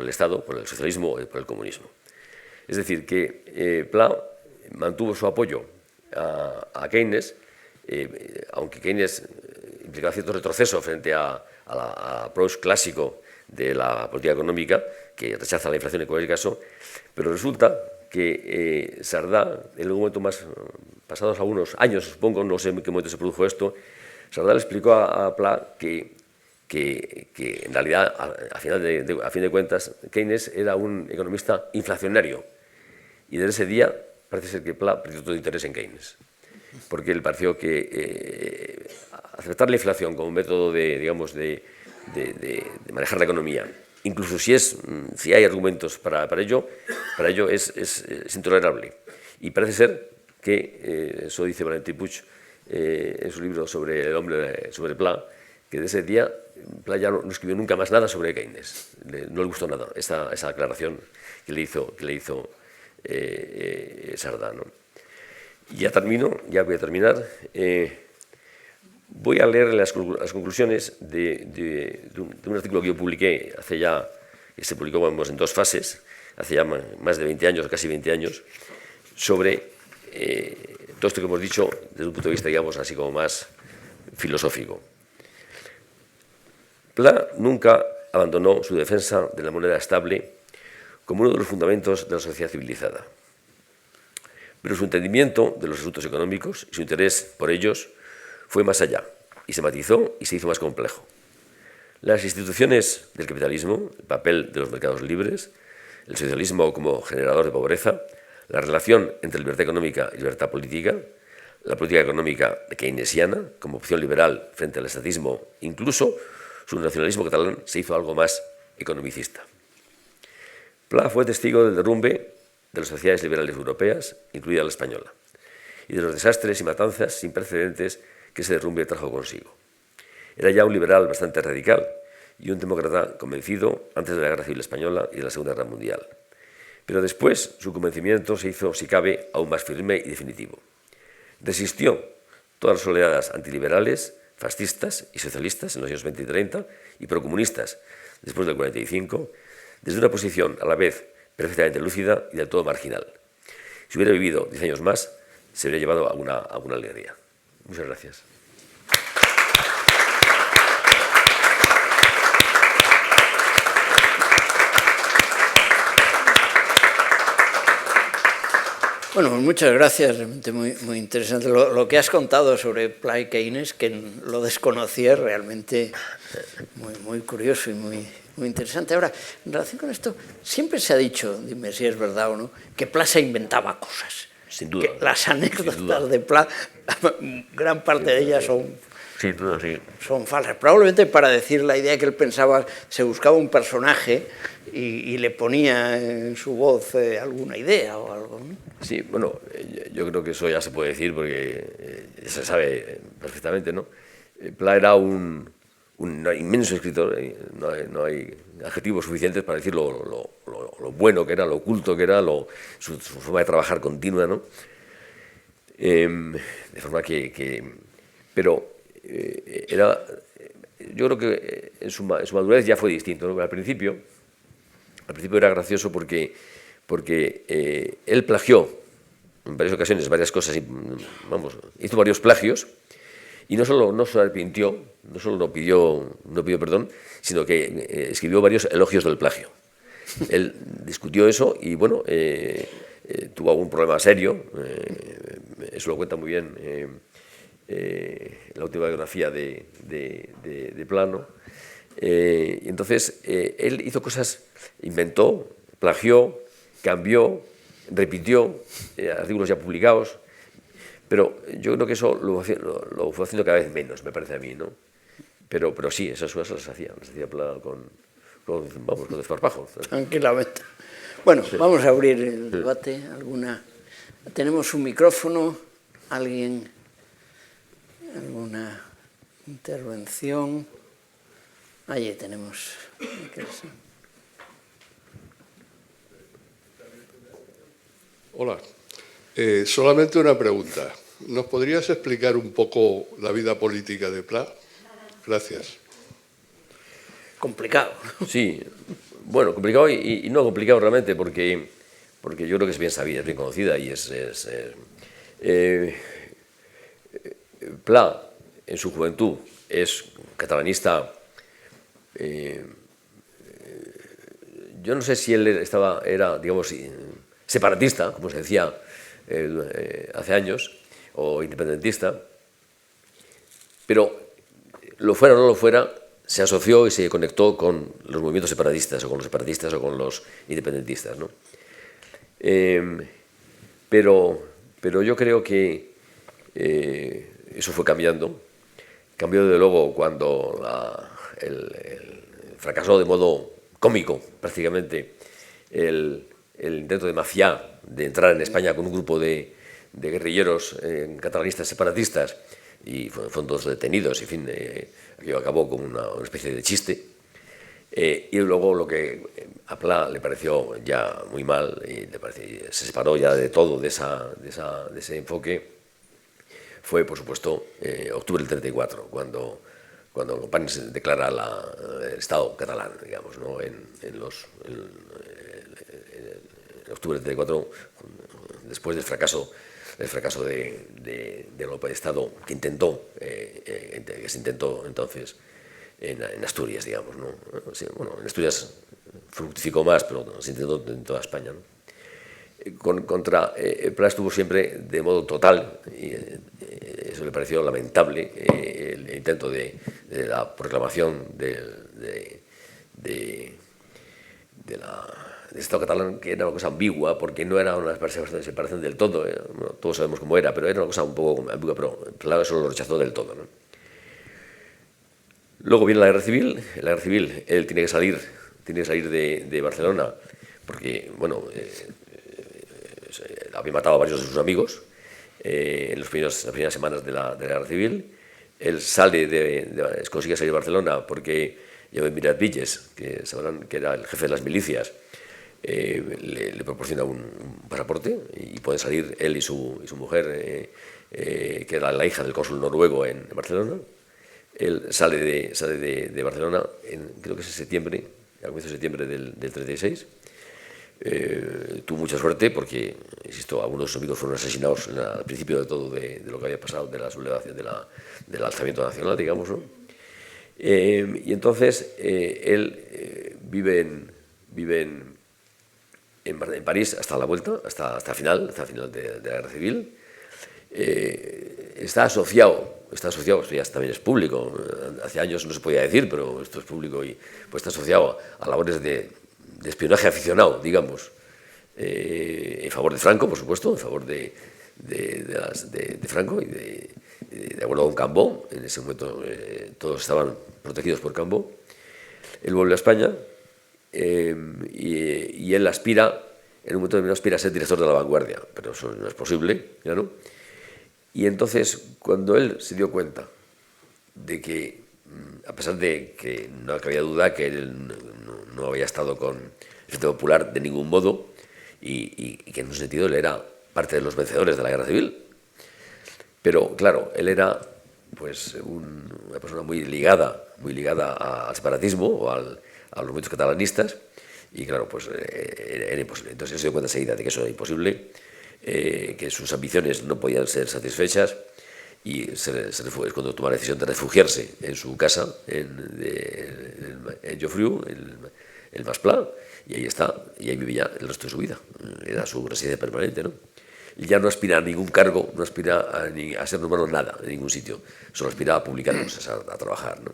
[SPEAKER 2] Estado, por el socialismo y por el comunismo. Es decir, que Pla mantuvo su apoyo a Keynes aunque Keynes implicaba cierto retroceso frente al approach clásico de la política económica, que rechaza la inflación en cualquier caso, pero resulta que Sardá, en un momento más, pasados algunos años, supongo, no sé en qué momento se produjo esto, Sardá le explicó a Pla que en realidad, a fin de cuentas, Keynes era un economista inflacionario. Y desde ese día parece ser que Pla perdió todo interés en Keynes, porque él pareció que aceptar la inflación como un método de manejar la economía, incluso si hay argumentos para ello es intolerable. Y parece ser que, eso dice Valentín Puig en su libro sobre el hombre, sobre Pla, que desde ese día Pla ya no escribió nunca más nada sobre Keynes. No le gustó nada esa aclaración que le hizo Sardá, ¿no? Y ya voy a terminar. Voy a leer las conclusiones de un artículo que yo publiqué que se publicó en 2 fases, hace ya más de 20 años, casi 20 años, sobre todo esto que hemos dicho desde un punto de vista, digamos, así como más filosófico. Pla nunca abandonó su defensa de la moneda estable como uno de los fundamentos de la sociedad civilizada. Pero su entendimiento de los asuntos económicos y su interés por ellos fue más allá y se matizó y se hizo más complejo. Las instituciones del capitalismo, el papel de los mercados libres, el socialismo como generador de pobreza, la relación entre libertad económica y libertad política, la política económica keynesiana como opción liberal frente al estatismo, incluso su nacionalismo catalán se hizo algo más economicista. Pla fue testigo del derrumbe de las sociedades liberales europeas, incluida la española, y de los desastres y matanzas sin precedentes que ese derrumbe trajo consigo. Era ya un liberal bastante radical y un demócrata convencido antes de la Guerra Civil Española y de la Segunda Guerra Mundial. Pero después su convencimiento se hizo, si cabe, aún más firme y definitivo. Resistió todas las oleadas antiliberales, fascistas y socialistas en los años 20 y 30 y procomunistas después del 45, desde una posición a la vez perfectamente lúcida y del todo marginal. Si hubiera vivido 10 años más, se habría llevado alguna alegría. Muchas gracias.
[SPEAKER 1] Bueno, muchas gracias, realmente muy interesante. Lo que has contado sobre Pla y Keynes, que lo desconocía, es realmente muy curioso y muy interesante. Ahora, en relación con esto, siempre se ha dicho, dime si es verdad o no, que Pla se inventaba cosas.
[SPEAKER 2] Sin duda.
[SPEAKER 1] Que las anécdotas de Pla, gran parte de ellas
[SPEAKER 2] sin duda, sí,
[SPEAKER 1] son falsas. Probablemente para decir la idea que él pensaba, se buscaba un personaje y le ponía en su voz alguna idea o algo, ¿no?
[SPEAKER 2] Sí, bueno, yo creo que eso ya se puede decir porque se sabe perfectamente, ¿no? Pla era un inmenso escritor, no hay adjetivos suficientes para decir lo bueno que era, lo oculto que era, su forma de trabajar continua, ¿no? De forma pero yo creo que en su madurez ya fue distinto, ¿no? Al principio era gracioso porque él plagió en varias ocasiones varias cosas, hizo varios plagios y no solo se arrepintió, no solo no pidió perdón, sino que escribió varios elogios del plagio. Él discutió eso y bueno, tuvo algún problema serio, eso lo cuenta muy bien la última biografía de Plano. Y entonces él hizo cosas, inventó, plagió, cambió, repitió artículos ya publicados, pero yo creo que eso lo fue haciendo cada vez menos, me parece a mí, ¿no? Pero sí, esas cosas las hacía con desparpajo.
[SPEAKER 1] Tranquilamente. Bueno, sí. Vamos a abrir el debate. ¿Tenemos un micrófono? ¿Alguna intervención? Allí tenemos.
[SPEAKER 3] Hola. Solamente una pregunta. ¿Nos podrías explicar un poco la vida política de Pla? Gracias.
[SPEAKER 1] Complicado.
[SPEAKER 2] Sí, bueno, complicado y no complicado realmente, porque yo creo que es bien sabida, es bien conocida y Pla, en su juventud, es catalanista. Yo no sé si él era, digamos, separatista, como se decía hace años, o independentista, pero lo fuera o no lo fuera, se asoció y se conectó con los movimientos separatistas, o con los separatistas, o con los independentistas, ¿no? Pero yo creo que eso fue cambiando. Cambió desde luego cuando fracasó de modo cómico, prácticamente, el intento de Macià de entrar en España con un grupo de guerrilleros catalanistas separatistas, y fueron todos detenidos, y en fin, aquello acabó como una especie de chiste. Y luego lo que a Pla le pareció ya muy mal, y se separó ya de todo, de ese enfoque, fue, por supuesto, octubre del 34, cuando Companys declara el Estado catalán, digamos, ¿no? En octubre del 34, después del fracaso de la golpe de Estado que se intentó entonces en Asturias, digamos, ¿no? Sí, bueno, en Asturias fructificó más, pero se intentó en toda España, ¿no? Contra Pla estuvo siempre de modo total, y eso le pareció lamentable, el intento de la proclamación del Estado catalán, que era una cosa ambigua, porque no era una separación del todo, bueno, todos sabemos cómo era, pero era una cosa un poco ambigua, pero Pla eso lo rechazó del todo, ¿no? Luego viene la guerra civil. En la guerra civil él tiene que salir de Barcelona, porque, bueno, había matado a varios de sus amigos en las primeras semanas de la guerra civil. Él consigue salir de Barcelona porque Mirat Villes, que sabrán que era el jefe de las milicias, le proporciona un pasaporte, y puede salir él y su mujer, que era la hija del cónsul noruego en Barcelona. Él sale de Barcelona, creo que es septiembre, a comienzos de septiembre del 36. Tuvo mucha suerte porque, insisto, algunos de sus amigos fueron asesinados al principio de todo de lo que había pasado, de la sublevación, del alzamiento nacional, digamos, ¿no? Y entonces él vive en París hasta la vuelta, hasta el final de la guerra civil. Está asociado, esto ya también es público, hace años no se podía decir, pero esto es público, y pues está asociado a labores de espionaje aficionado, digamos, en favor de Franco, por supuesto, en favor de Franco y de acuerdo con Cambó. En ese momento todos estaban protegidos por Cambó. Él vuelve a España, y él aspira, en un momento determinado aspira a ser director de La Vanguardia, pero eso no es posible, claro. Y entonces, cuando él se dio cuenta de que, a pesar de que no había duda que él no había estado con el Frente Popular de ningún modo, y que en un sentido él era parte de los vencedores de la guerra civil, pero claro, él era pues una persona muy ligada al separatismo o a los movimientos catalanistas, y claro, pues era imposible. Entonces él se dio cuenta enseguida de que eso era imposible, que sus ambiciones no podían ser satisfechas, y es cuando toma la decisión de refugiarse en su casa en Llofriu, el Mas Pla, y ahí está, y ahí vive ya el resto de su vida. Era su residencia permanente, ¿no? Y ya no aspira a ningún cargo, no aspira a ser nombrado nada en ningún sitio, solo aspira a publicar cosas, a trabajar, ¿no?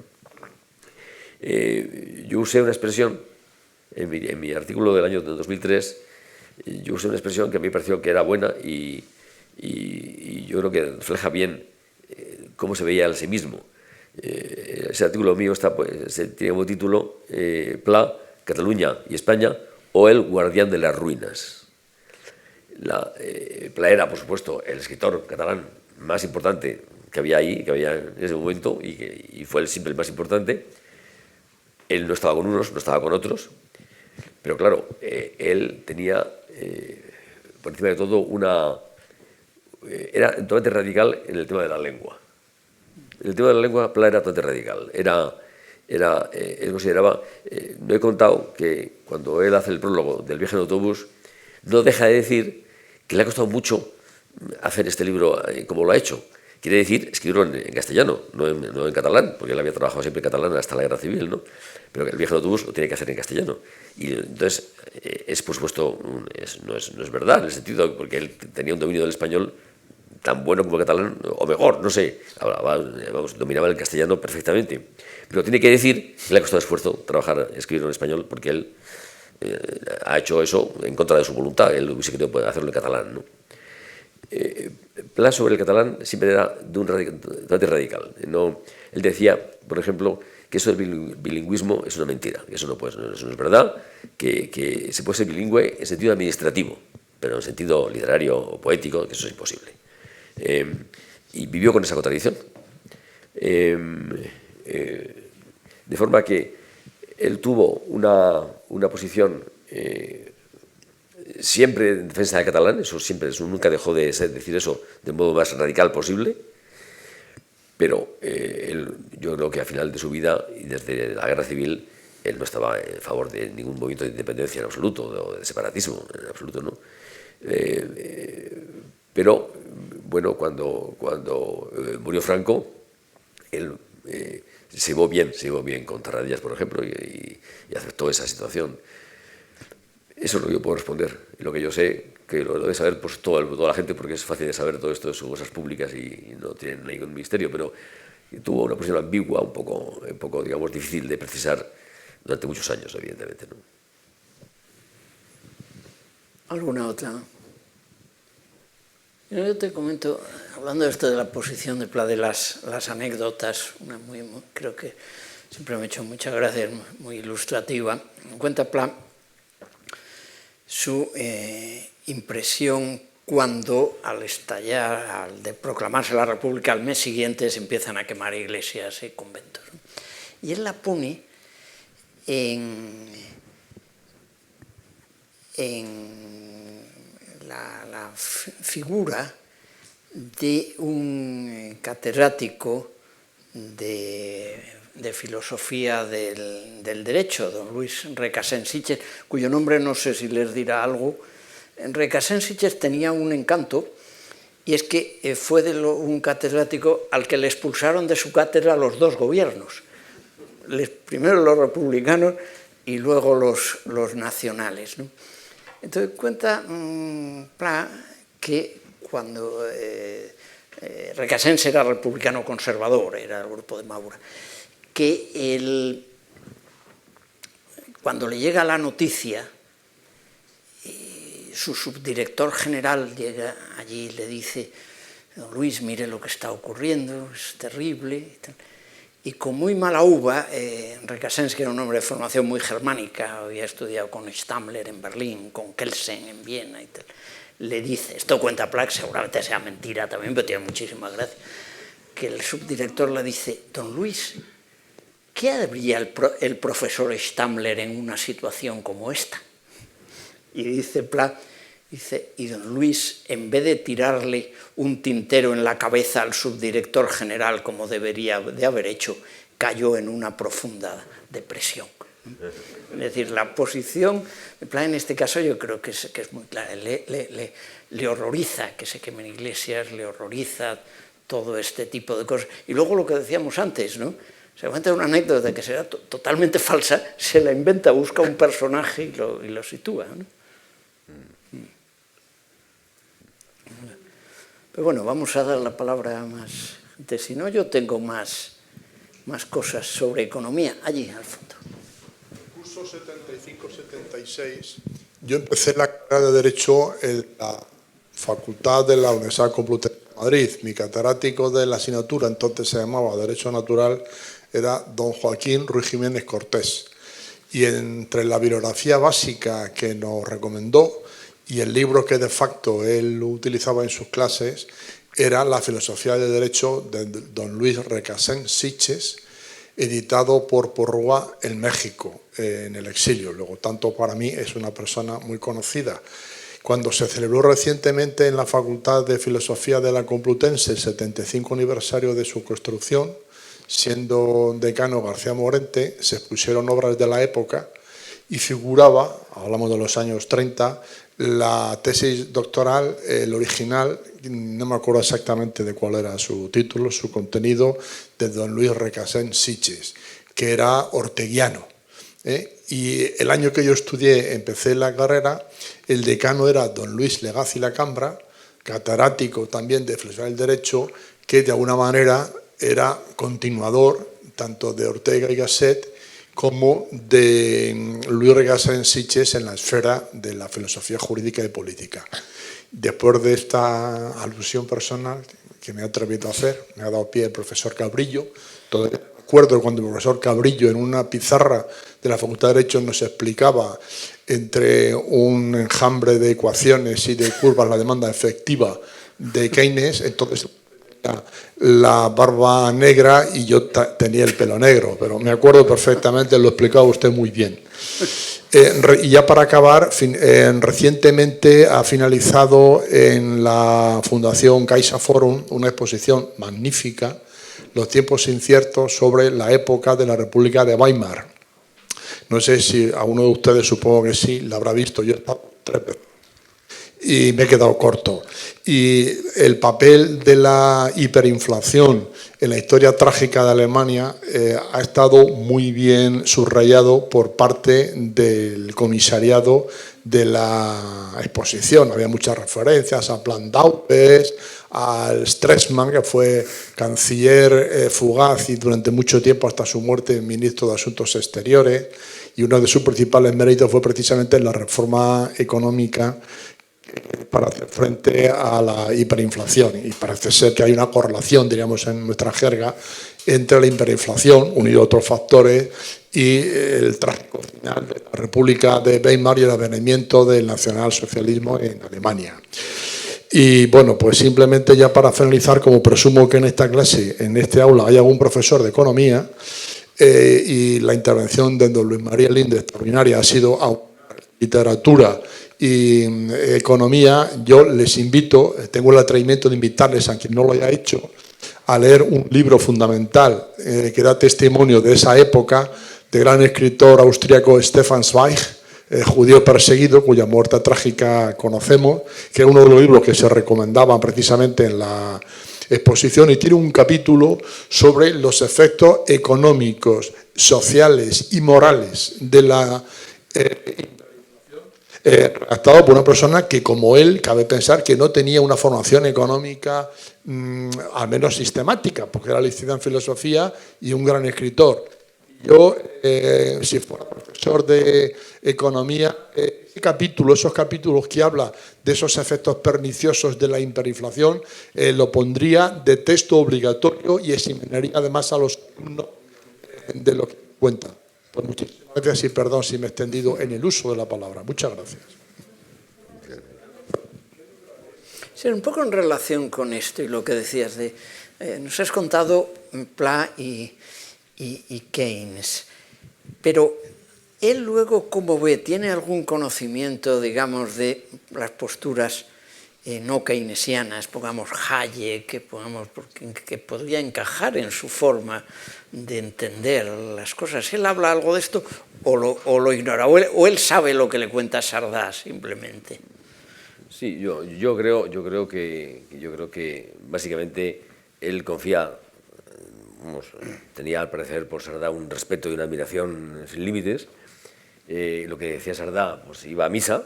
[SPEAKER 2] Yo usé una expresión en mi artículo del año 2003, yo usé una expresión que a mí me pareció que era buena, y yo creo que refleja bien cómo se veía a sí mismo. Ese artículo mío tiene como título Pla, Cataluña y España, o el guardián de las ruinas. Pla era, por supuesto, el escritor catalán más importante que había ahí, que había en ese momento, y fue siempre el más importante. Él no estaba con unos, no estaba con otros, pero claro, él tenía, por encima de todo, era totalmente radical en el tema de la lengua. En el tema de la lengua, Pla era totalmente radical. Él consideraba, no he contado que cuando él hace el prólogo del viaje en autobús, no deja de decir que le ha costado mucho hacer este libro como lo ha hecho, quiere decir escribirlo en castellano, no en catalán, porque él había trabajado siempre en catalán hasta la Guerra Civil, ¿no? Pero el viaje de autobús lo tiene que hacer en castellano. Y entonces, por supuesto, no es verdad, en el sentido, porque él tenía un dominio del español tan bueno como el catalán, o mejor, no sé, dominaba el castellano perfectamente. Pero tiene que decir que le ha costado esfuerzo escribirlo en español, porque él ha hecho eso en contra de su voluntad. Él hubiese querido poder hacerlo en catalán, ¿no? Pla sobre el catalán siempre era de un debate radical. Él decía, por ejemplo, que eso del bilingüismo es una mentira, que eso no es verdad, que se puede ser bilingüe en sentido administrativo, pero en sentido literario o poético, que eso es imposible. Y vivió con esa contradicción. De forma que él tuvo una posición siempre en defensa del catalán, eso nunca dejó de decir eso del modo más radical posible, pero yo creo que al final de su vida y desde la Guerra Civil él no estaba en favor de ningún movimiento de independencia en absoluto, o de separatismo en absoluto, ¿no? Pero bueno, cuando murió Franco, él se llevó bien con Tarradellas, por ejemplo, y aceptó esa situación. Eso es lo que yo puedo responder. Lo que yo sé, que lo debe saber pues, toda la gente, porque es fácil de saber todo esto de sus cosas públicas y no tienen ningún misterio, pero tuvo una posición ambigua, un poco digamos, difícil de precisar durante muchos años, evidentemente, ¿no?
[SPEAKER 1] ¿Alguna otra? Yo te comento, hablando de esto de la posición de Pla, de las anécdotas, creo que siempre me ha hecho muchas gracias, muy ilustrativa. Cuenta Pla su impresión cuando al de proclamarse la República al mes siguiente se empiezan a quemar iglesias y conventos, ¿no? Y él la pone en la figura de un catedrático de filosofía del derecho, don Luis Recasens Sitges, cuyo nombre no sé si les dirá algo. Recasens Sitges tenía un encanto, y es que fue un catedrático al que le expulsaron de su cátedra los dos gobiernos, primero los republicanos y luego los nacionales, ¿no? Entonces cuenta Pla que cuando Recasens era republicano conservador, era el grupo de Maura, que cuando le llega la noticia, su subdirector general llega allí y le dice: don Luis, mire lo que está ocurriendo, es terrible. Y con muy mala uva, Recasens, que era un hombre de formación muy germánica, había estudiado con Stammler en Berlín, con Kelsen en Viena y tal, le dice, esto cuenta Pla, seguramente sea mentira también, pero tiene muchísima gracia, que el subdirector le dice: don Luis, ¿qué haría el profesor Stammler en una situación como esta? Y dice Pla, y don Luis, en vez de tirarle un tintero en la cabeza al subdirector general como debería de haber hecho, cayó en una profunda depresión. Es decir, la posición de Pla en este caso yo creo que es muy clara. Le horroriza que se quemen iglesias, le horroriza todo este tipo de cosas. Y luego lo que decíamos antes, ¿no? Se cuenta una anécdota que será totalmente falsa, se la inventa, busca un personaje y lo sitúa, ¿no? Pero bueno, vamos a dar la palabra a más gente. Si no, yo tengo más cosas sobre economía. Allí, al fondo.
[SPEAKER 4] En el curso 75-76, yo empecé la carrera de Derecho en la Facultad de la Universidad Complutense de Madrid. Mi catedrático de la asignatura, entonces se llamaba Derecho Natural, era don Joaquín Ruiz Jiménez Cortés. Y entre la bibliografía básica que nos recomendó y el libro que de facto él utilizaba en sus clases era La filosofía del derecho de don Luis Recasens Sitges, editado por Porrúa en México, en el exilio. Luego, tanto para mí es una persona muy conocida. Cuando se celebró recientemente en la Facultad de Filosofía de la Complutense el 75 aniversario de su construcción, siendo decano García Morente, se expusieron obras de la época y figuraba, hablamos de los años 30, la tesis doctoral, el original, no me acuerdo exactamente de cuál era su título, su contenido, de don Luis Recasens Sitges, que era orteguiano. Y el año que yo estudié, empecé la carrera, el decano era don Luis Legazpi Lacambra, catedrático también de Filosofía del Derecho, que de alguna manera era continuador tanto de Ortega y Gasset como de Luis Recasens Sitges en la esfera de la filosofía jurídica y política. Después de esta alusión personal que me he atrevido a hacer, me ha dado pie el profesor Cabrillo. Todavía recuerdo cuando el profesor Cabrillo en una pizarra de la Facultad de Derecho nos explicaba entre un enjambre de ecuaciones y de curvas la demanda efectiva de Keynes. Entonces la barba negra y yo tenía el pelo negro, pero me acuerdo perfectamente, lo explicaba usted muy bien. Y ya para acabar, recientemente ha finalizado en la Fundación CaixaForum una exposición magnífica, Los tiempos inciertos, sobre la época de la República de Weimar. No sé si a uno de ustedes, supongo que sí, la habrá visto. Yo he estado 3 veces y me he quedado corto. Y el papel de la hiperinflación en la historia trágica de Alemania ha estado muy bien subrayado por parte del comisariado de la exposición. Había muchas referencias a Plan-Daupes, al Stresemann, que fue canciller fugaz y durante mucho tiempo, hasta su muerte, ministro de Asuntos Exteriores, y uno de sus principales méritos fue precisamente la reforma económica para hacer frente a la hiperinflación. Y parece ser que hay una correlación, diríamos en nuestra jerga, entre la hiperinflación, unido a otros factores, y el trágico final de la República de Weimar y el advenimiento del nacionalsocialismo en Alemania. Y bueno, pues simplemente ya para finalizar, como presumo que en esta clase, en este aula, hay algún profesor de economía, y la intervención de don Luis María Linde extraordinaria ha sido a literatura y economía, yo les invito, tengo el atrevimiento de invitarles a quien no lo haya hecho, a leer un libro fundamental que da testimonio de esa época, del gran escritor austríaco Stefan Zweig, judío perseguido, cuya muerte trágica conocemos, que es uno de los libros que se recomendaban precisamente en la exposición, y tiene un capítulo sobre los efectos económicos, sociales y morales de la redactado por una persona que, como él, cabe pensar que no tenía una formación económica al menos sistemática, porque era licenciado en filosofía y un gran escritor. Yo, si fuera profesor de economía, esos capítulos que habla de esos efectos perniciosos de la hiperinflación, lo pondría de texto obligatorio y examinaría además a los alumnos de lo que cuentan. Pues muchísimas gracias y perdón si me he extendido en el uso de la palabra. Muchas gracias.
[SPEAKER 1] Sí, un poco en relación con esto y lo que decías de... nos has contado Pla y Keynes, pero él luego, ¿cómo ve? ¿Tiene algún conocimiento, digamos, de las posturas no keynesianas, pongamos Hayek, que podría encajar en su forma de entender las cosas? ¿Él habla algo de esto o lo ignora? ¿O él sabe lo que le cuenta Sardá simplemente?
[SPEAKER 2] Sí, yo creo que básicamente él confía, tenía al parecer por Sardá un respeto y una admiración sin límites. Lo que decía Sardá, pues iba a misa,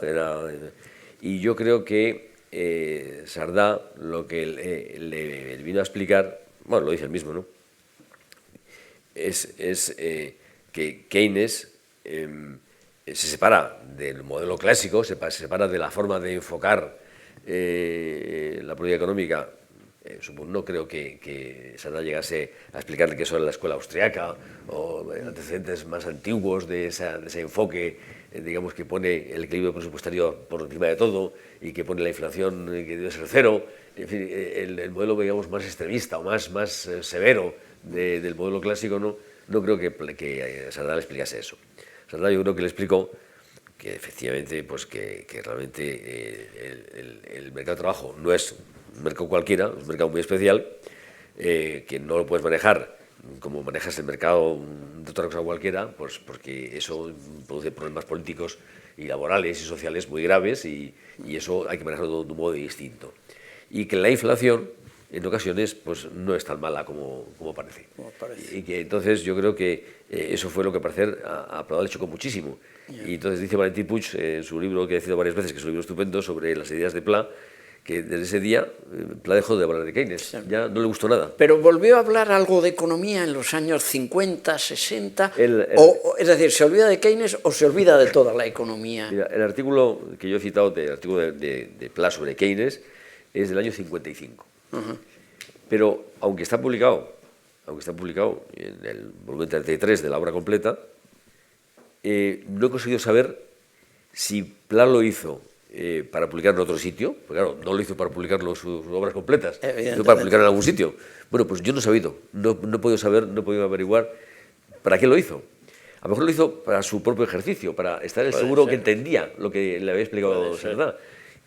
[SPEAKER 2] y yo creo que Sardá lo que le vino a explicar, bueno, lo dice él mismo, ¿no? Es que Keynes se separa del modelo clásico, se separa de la forma de enfocar la política económica. No creo que Sardá llegase a explicarle que eso era la escuela austriaca o antecedentes más antiguos de ese enfoque, digamos, que pone el equilibrio presupuestario por encima de todo y que pone la inflación que debe ser cero. En fin, el modelo, digamos, más extremista o más severo del modelo clásico, no creo que Sardá le explicase eso. Sardá yo creo que le explicó que efectivamente, pues que realmente el mercado de trabajo no es un mercado cualquiera, es un mercado muy especial, que no lo puedes manejar como manejas el mercado de otra cosa cualquiera, pues porque eso produce problemas políticos y laborales y sociales muy graves y eso hay que manejarlo de un modo distinto. Y que la inflación, en ocasiones, pues no es tan mala como parece. Y que entonces yo creo que eso fue lo que, al parecer, a Pla le chocó muchísimo. Y entonces dice Valentín Puig, en su libro que he citado varias veces, que es un libro estupendo, sobre las ideas de Pla, que desde ese día Pla dejó de hablar de Keynes, ya no le gustó nada.
[SPEAKER 1] Pero volvió a hablar algo de economía en los años 50, 60, es decir, ¿se olvida de Keynes o se olvida de toda la economía?
[SPEAKER 2] Mira, el artículo que yo he citado, el artículo de Pla sobre Keynes, es del año 55. Pero aunque está publicado en el volumen 33 de la obra completa, no he conseguido saber si Pla lo hizo para publicarlo en otro sitio, porque claro, no lo hizo para publicar sus obras completas, lo hizo para publicarlo en algún sitio. Bueno, pues yo no he sabido, no he podido saber, no he podido averiguar para qué lo hizo. A lo mejor lo hizo para su propio ejercicio, para estar seguro que entendía lo que le había explicado Cerdá,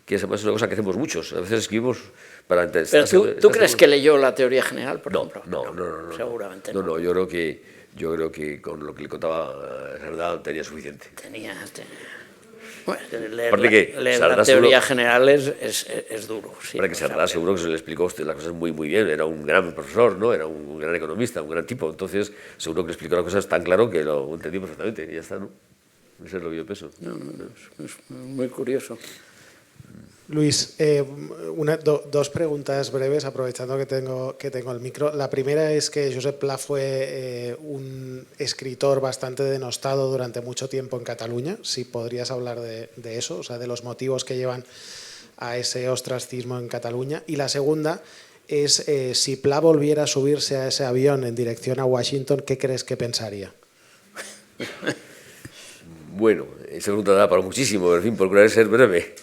[SPEAKER 2] que es una cosa que hacemos muchos. A veces escribimos para entender.
[SPEAKER 1] ¿Pero tú crees que leyó la teoría general, por ejemplo?
[SPEAKER 2] No.
[SPEAKER 1] Seguramente
[SPEAKER 2] no. Yo creo que con lo que le contaba Cerdá tenía suficiente.
[SPEAKER 1] Bueno, leer la teoría general es duro. Sí,
[SPEAKER 2] para que Cerdá seguro que se le explicó a usted las cosas muy bien. Era un gran profesor, ¿no? Era un gran economista, un gran tipo. Entonces, seguro que le explicó las cosas tan claro que lo entendí perfectamente. Y ya está, ¿no? Eso es lo que yo pienso.
[SPEAKER 1] Es muy curioso.
[SPEAKER 5] Luis, dos preguntas breves, aprovechando que tengo el micro. La primera es que Josep Pla fue un escritor bastante denostado durante mucho tiempo en Cataluña. Si podrías hablar de eso, o sea, de los motivos que llevan a ese ostracismo en Cataluña. Y la segunda es, si Pla volviera a subirse a ese avión en dirección a Washington, ¿qué crees que pensaría?
[SPEAKER 2] Bueno, esa pregunta da para muchísimo, pero en fin, procuraré ser breve.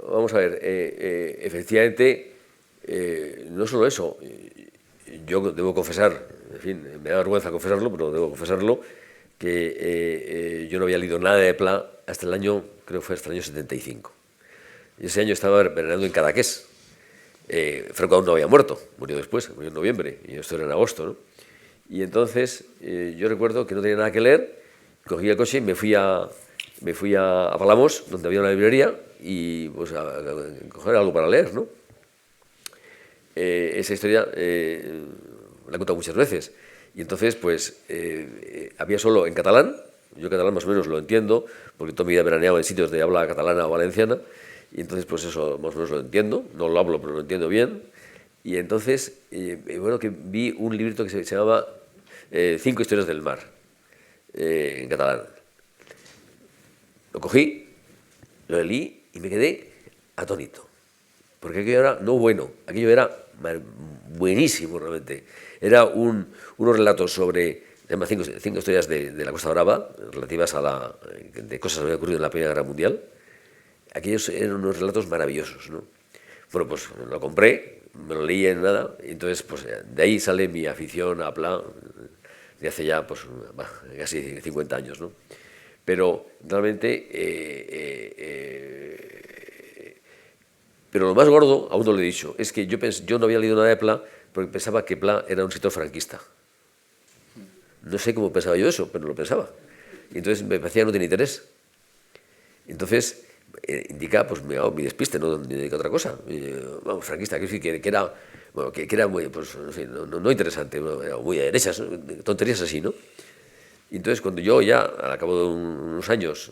[SPEAKER 2] Vamos a ver, efectivamente, no solo eso, yo debo confesar, en fin, me da vergüenza confesarlo, pero debo confesarlo, que yo no había leído nada de Pla hasta el año, creo que fue hasta el año 75. Y ese año estaba veranando en Cadaqués. Franco aún no había muerto, murió después, murió en noviembre, y esto era en agosto, ¿no? Y entonces yo recuerdo que no tenía nada que leer, cogí el coche y me fui a Palamos, donde había una librería, y pues a coger algo para leer, ¿no? Esa historia la he contado muchas veces. Y entonces, pues, había solo en catalán. Yo catalán más o menos lo entiendo, porque toda mi vida he veraneado en sitios de habla catalana o valenciana, y entonces, pues eso, más o menos lo entiendo. No lo hablo, pero lo entiendo bien. Y entonces, bueno, que vi un librito que se llamaba 5 historias del mar, en catalán. Lo cogí, lo leí y me quedé atónito. Porque aquello era no bueno, aquello era buenísimo realmente. Era unos relatos sobre, se llama 5 historias de la Costa Brava, relativas de cosas que habían ocurrido en la Primera Guerra Mundial. Aquellos eran unos relatos maravillosos, ¿no? Bueno, pues lo compré, me lo leí en nada, y entonces pues de ahí sale mi afición a Pla, de hace ya pues casi 50 años, ¿no? Pero realmente, pero lo más gordo, aún no lo he dicho, es que yo no había leído nada de Pla porque pensaba que Pla era un escritor franquista. No sé cómo pensaba yo eso, pero lo pensaba. Y entonces me parecía que no tenía interés. Entonces, indica pues mi despiste, no indica otra cosa. Vamos, franquista, quiero decir que era, bueno, que era muy, pues, en fin, no interesante, era muy a derechas, tonterías así, ¿no? Y entonces, cuando yo ya, al cabo de unos años,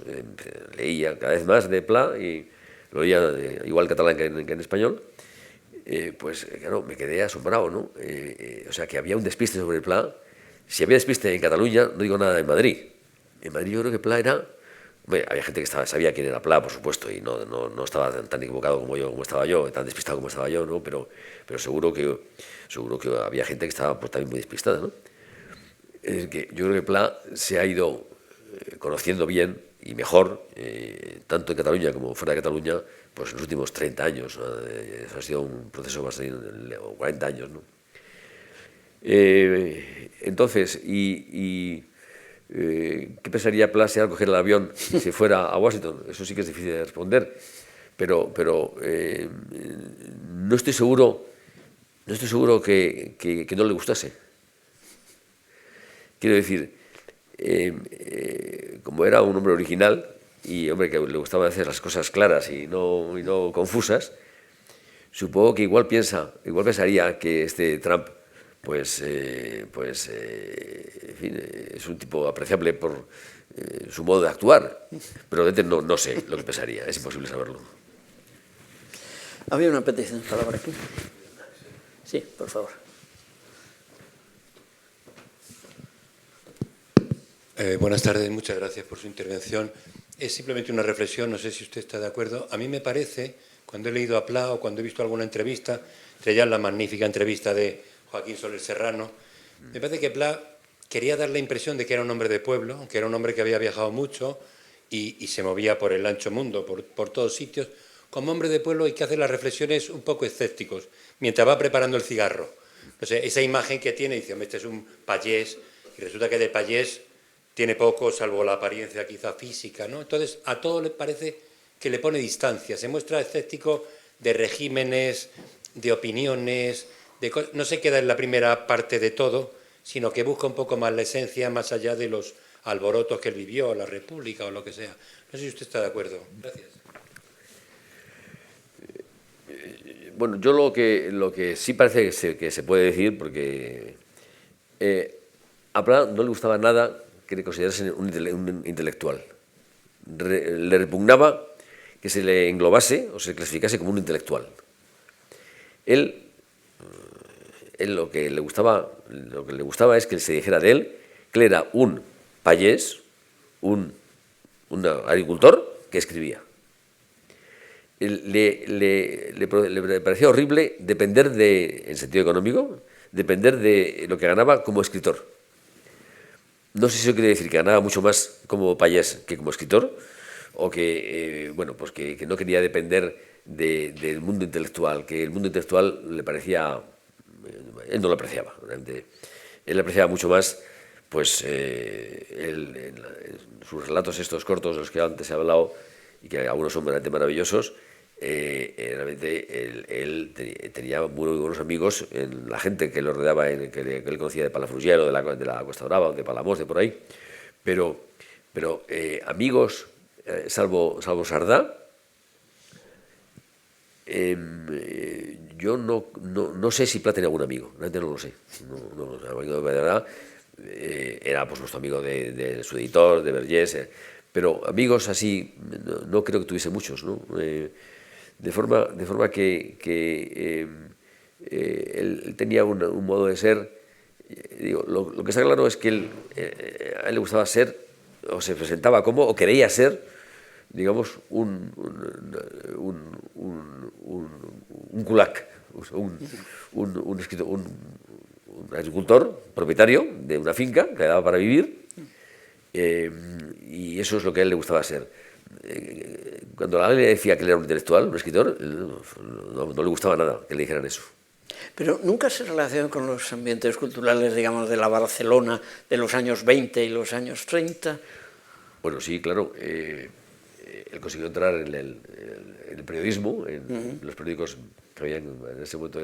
[SPEAKER 2] leía cada vez más de Pla, y lo leía igual catalán que en español, pues claro, me quedé asombrado, ¿no? O sea, que había un despiste sobre Pla. Si había despiste en Cataluña, no digo nada en Madrid. En Madrid yo creo que Pla era... Bueno, había gente que sabía quién era Pla, por supuesto, y no estaba tan equivocado como estaba yo, tan despistado como estaba yo, ¿no? Pero seguro que había gente que estaba pues, también muy despistada, ¿no? Es que yo creo que Pla se ha ido conociendo bien y mejor, tanto en Cataluña como fuera de Cataluña, pues en los últimos 30 años. Eso ha sido un proceso más de 40 años, ¿no? Entonces, ¿qué pensaría Pla si al coger el avión si fuera a Washington? Eso sí que es difícil de responder, pero no estoy seguro no estoy seguro que no le gustase. Quiero decir, como era un hombre original y hombre que le gustaba hacer las cosas claras y no confusas, supongo que igual pensaría que este Trump, en fin, es un tipo apreciable por su modo de actuar, pero no sé lo que pensaría, es imposible saberlo.
[SPEAKER 1] Había una petición de palabra aquí. Sí, por favor.
[SPEAKER 6] Buenas tardes, muchas gracias por su intervención. Es simplemente una reflexión, no sé si usted está de acuerdo. A mí me parece, cuando he leído a Pla o cuando he visto alguna entrevista, entre ellas la magnífica entrevista de Joaquín Soler Serrano, me parece que Pla quería dar la impresión de que era un hombre de pueblo, que era un hombre que había viajado mucho y se movía por el ancho mundo, por todos sitios. Como hombre de pueblo hay que hacer las reflexiones un poco escépticos, mientras va preparando el cigarro. No sé, esa imagen que tiene, dice, hombre, este es un payés, y resulta que de payés tiene poco, salvo la apariencia quizá física, ¿no? Entonces, a todo le parece que le pone distancia, se muestra escéptico de regímenes, de opiniones, no se queda en la primera parte de todo, sino que busca un poco más la esencia, más allá de los alborotos que él vivió, la República o lo que sea. No sé si usted está de acuerdo. Gracias.
[SPEAKER 2] Bueno, yo lo que sí parece que se puede decir, porque a Pla no le gustaba nada que le considerase un intelectual. Le repugnaba que se le englobase o se clasificase como un intelectual. Él lo que le gustaba es que se dijera de él que él era un payés, un agricultor que escribía. Le parecía horrible depender en sentido económico, depender de lo que ganaba como escritor. No sé si eso quiere decir que ganaba mucho más como payés que como escritor, o que, que no quería depender del mundo intelectual, que el mundo intelectual le parecía, él no lo apreciaba, realmente. Él apreciaba mucho más, pues, sus relatos estos cortos, de los que antes he hablado, y que algunos son realmente maravillosos. Realmente él tenía muy buenos amigos en la gente que lo rodeaba, que él conocía de Palafrugell, de la Costa Brava, de Palamós, de por ahí, pero amigos, salvo Sardá, yo no sé si Pla tenía algún amigo, realmente no lo sé. De verdad, era pues nuestro amigo de su editor, de Vergés, pero amigos así no creo que tuviese muchos, ¿no? De forma que él tenía un modo de ser. Digo, lo que está claro es que a él le gustaba ser, o se presentaba como, o quería ser, digamos, un kulak, un agricultor propietario de una finca que le daba para vivir, y eso es lo que a él le gustaba ser. Cuando alguien le decía que él era un intelectual, un escritor, no le gustaba nada que le dijeran eso.
[SPEAKER 1] Pero nunca se relacionó con los ambientes culturales, digamos, de la Barcelona de los años 20 y los años 30.
[SPEAKER 2] Bueno, sí, claro. Él consiguió entrar en el periodismo, en los periódicos que había en ese momento.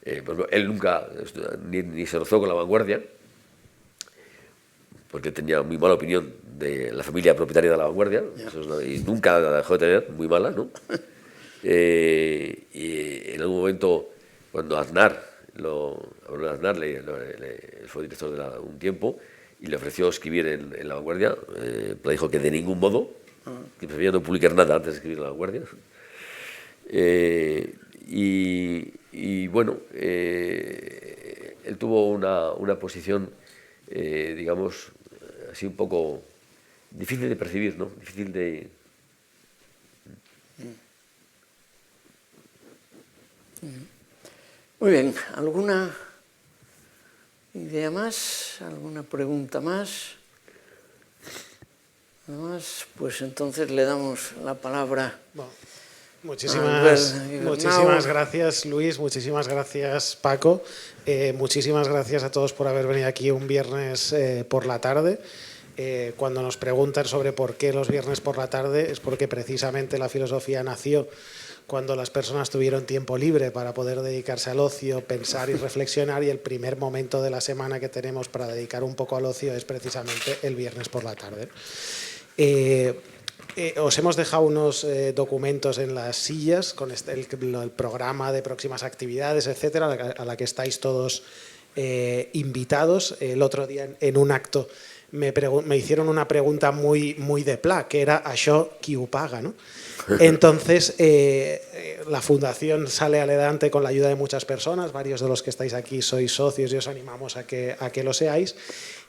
[SPEAKER 2] Él nunca ni se rozó con La Vanguardia, porque tenía muy mala opinión de la familia propietaria de La Vanguardia, y nunca la dejó de tener, muy mala, ¿no? Y en algún momento, cuando Aznar fue director de un tiempo y le ofreció escribir en La Vanguardia, le dijo que de ningún modo, que prefería no publicar nada antes de escribir en La Vanguardia. Y bueno, él tuvo una posición, digamos, así un poco difícil de percibir, ¿no? Difícil de...
[SPEAKER 1] Muy bien, ¿alguna idea más? ¿Alguna pregunta más? Nada más, pues entonces le damos la palabra.
[SPEAKER 5] Bueno, muchísimas gracias, Luis, muchísimas gracias, Paco, muchísimas gracias a todos por haber venido aquí un viernes por la tarde. Cuando nos preguntan sobre por qué los viernes por la tarde, es porque precisamente la filosofía nació cuando las personas tuvieron tiempo libre para poder dedicarse al ocio, pensar y reflexionar, y el primer momento de la semana que tenemos para dedicar un poco al ocio es precisamente el viernes por la tarde. Os hemos dejado unos documentos en las sillas con el programa de próximas actividades, etcétera, a la que estáis todos invitados. El otro día en un acto me hicieron una pregunta muy de pla, que era «Això qui ho paga?», ¿no? Entonces, la Fundación sale adelante con la ayuda de muchas personas, varios de los que estáis aquí sois socios y os animamos a que lo seáis,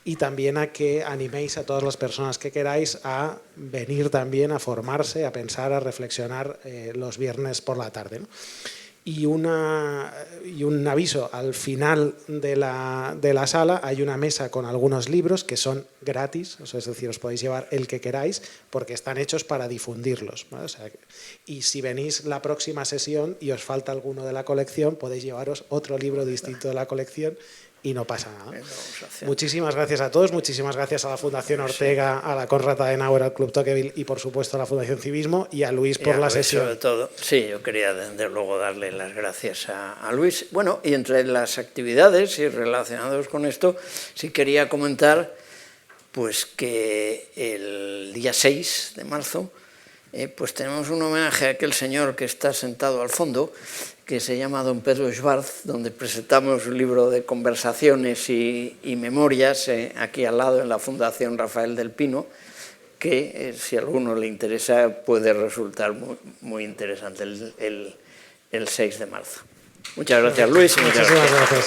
[SPEAKER 5] y también a que animéis a todas las personas que queráis a venir también a formarse, a pensar, a reflexionar los viernes por la tarde, ¿no? Y un aviso: al final de la sala hay una mesa con algunos libros que son gratis, o sea, es decir, os podéis llevar el que queráis porque están hechos para difundirlos, ¿vale? O sea, y si venís la próxima sesión y os falta alguno de la colección, podéis llevaros otro libro distinto de la colección y no pasa nada. Muchísimas gracias a todos, muchísimas gracias a la Fundación Ortega, a la Konrad Adenauer, al Club Tocqueville y por supuesto a la Fundación Civismo, y a Luis por la sesión.
[SPEAKER 1] Sobre todo, sí, yo quería desde luego darle las gracias a Luis. Bueno, y entre las actividades y relacionados con esto, sí quería comentar pues que el día 6 de marzo pues tenemos un homenaje a aquel señor que está sentado al fondo, que se llama don Pedro Schwarz, donde presentamos un libro de conversaciones y memorias aquí al lado en la Fundación Rafael del Pino, que si a alguno le interesa puede resultar muy interesante el 6 de marzo. Muchas gracias, Luis.
[SPEAKER 5] Muchísimas gracias.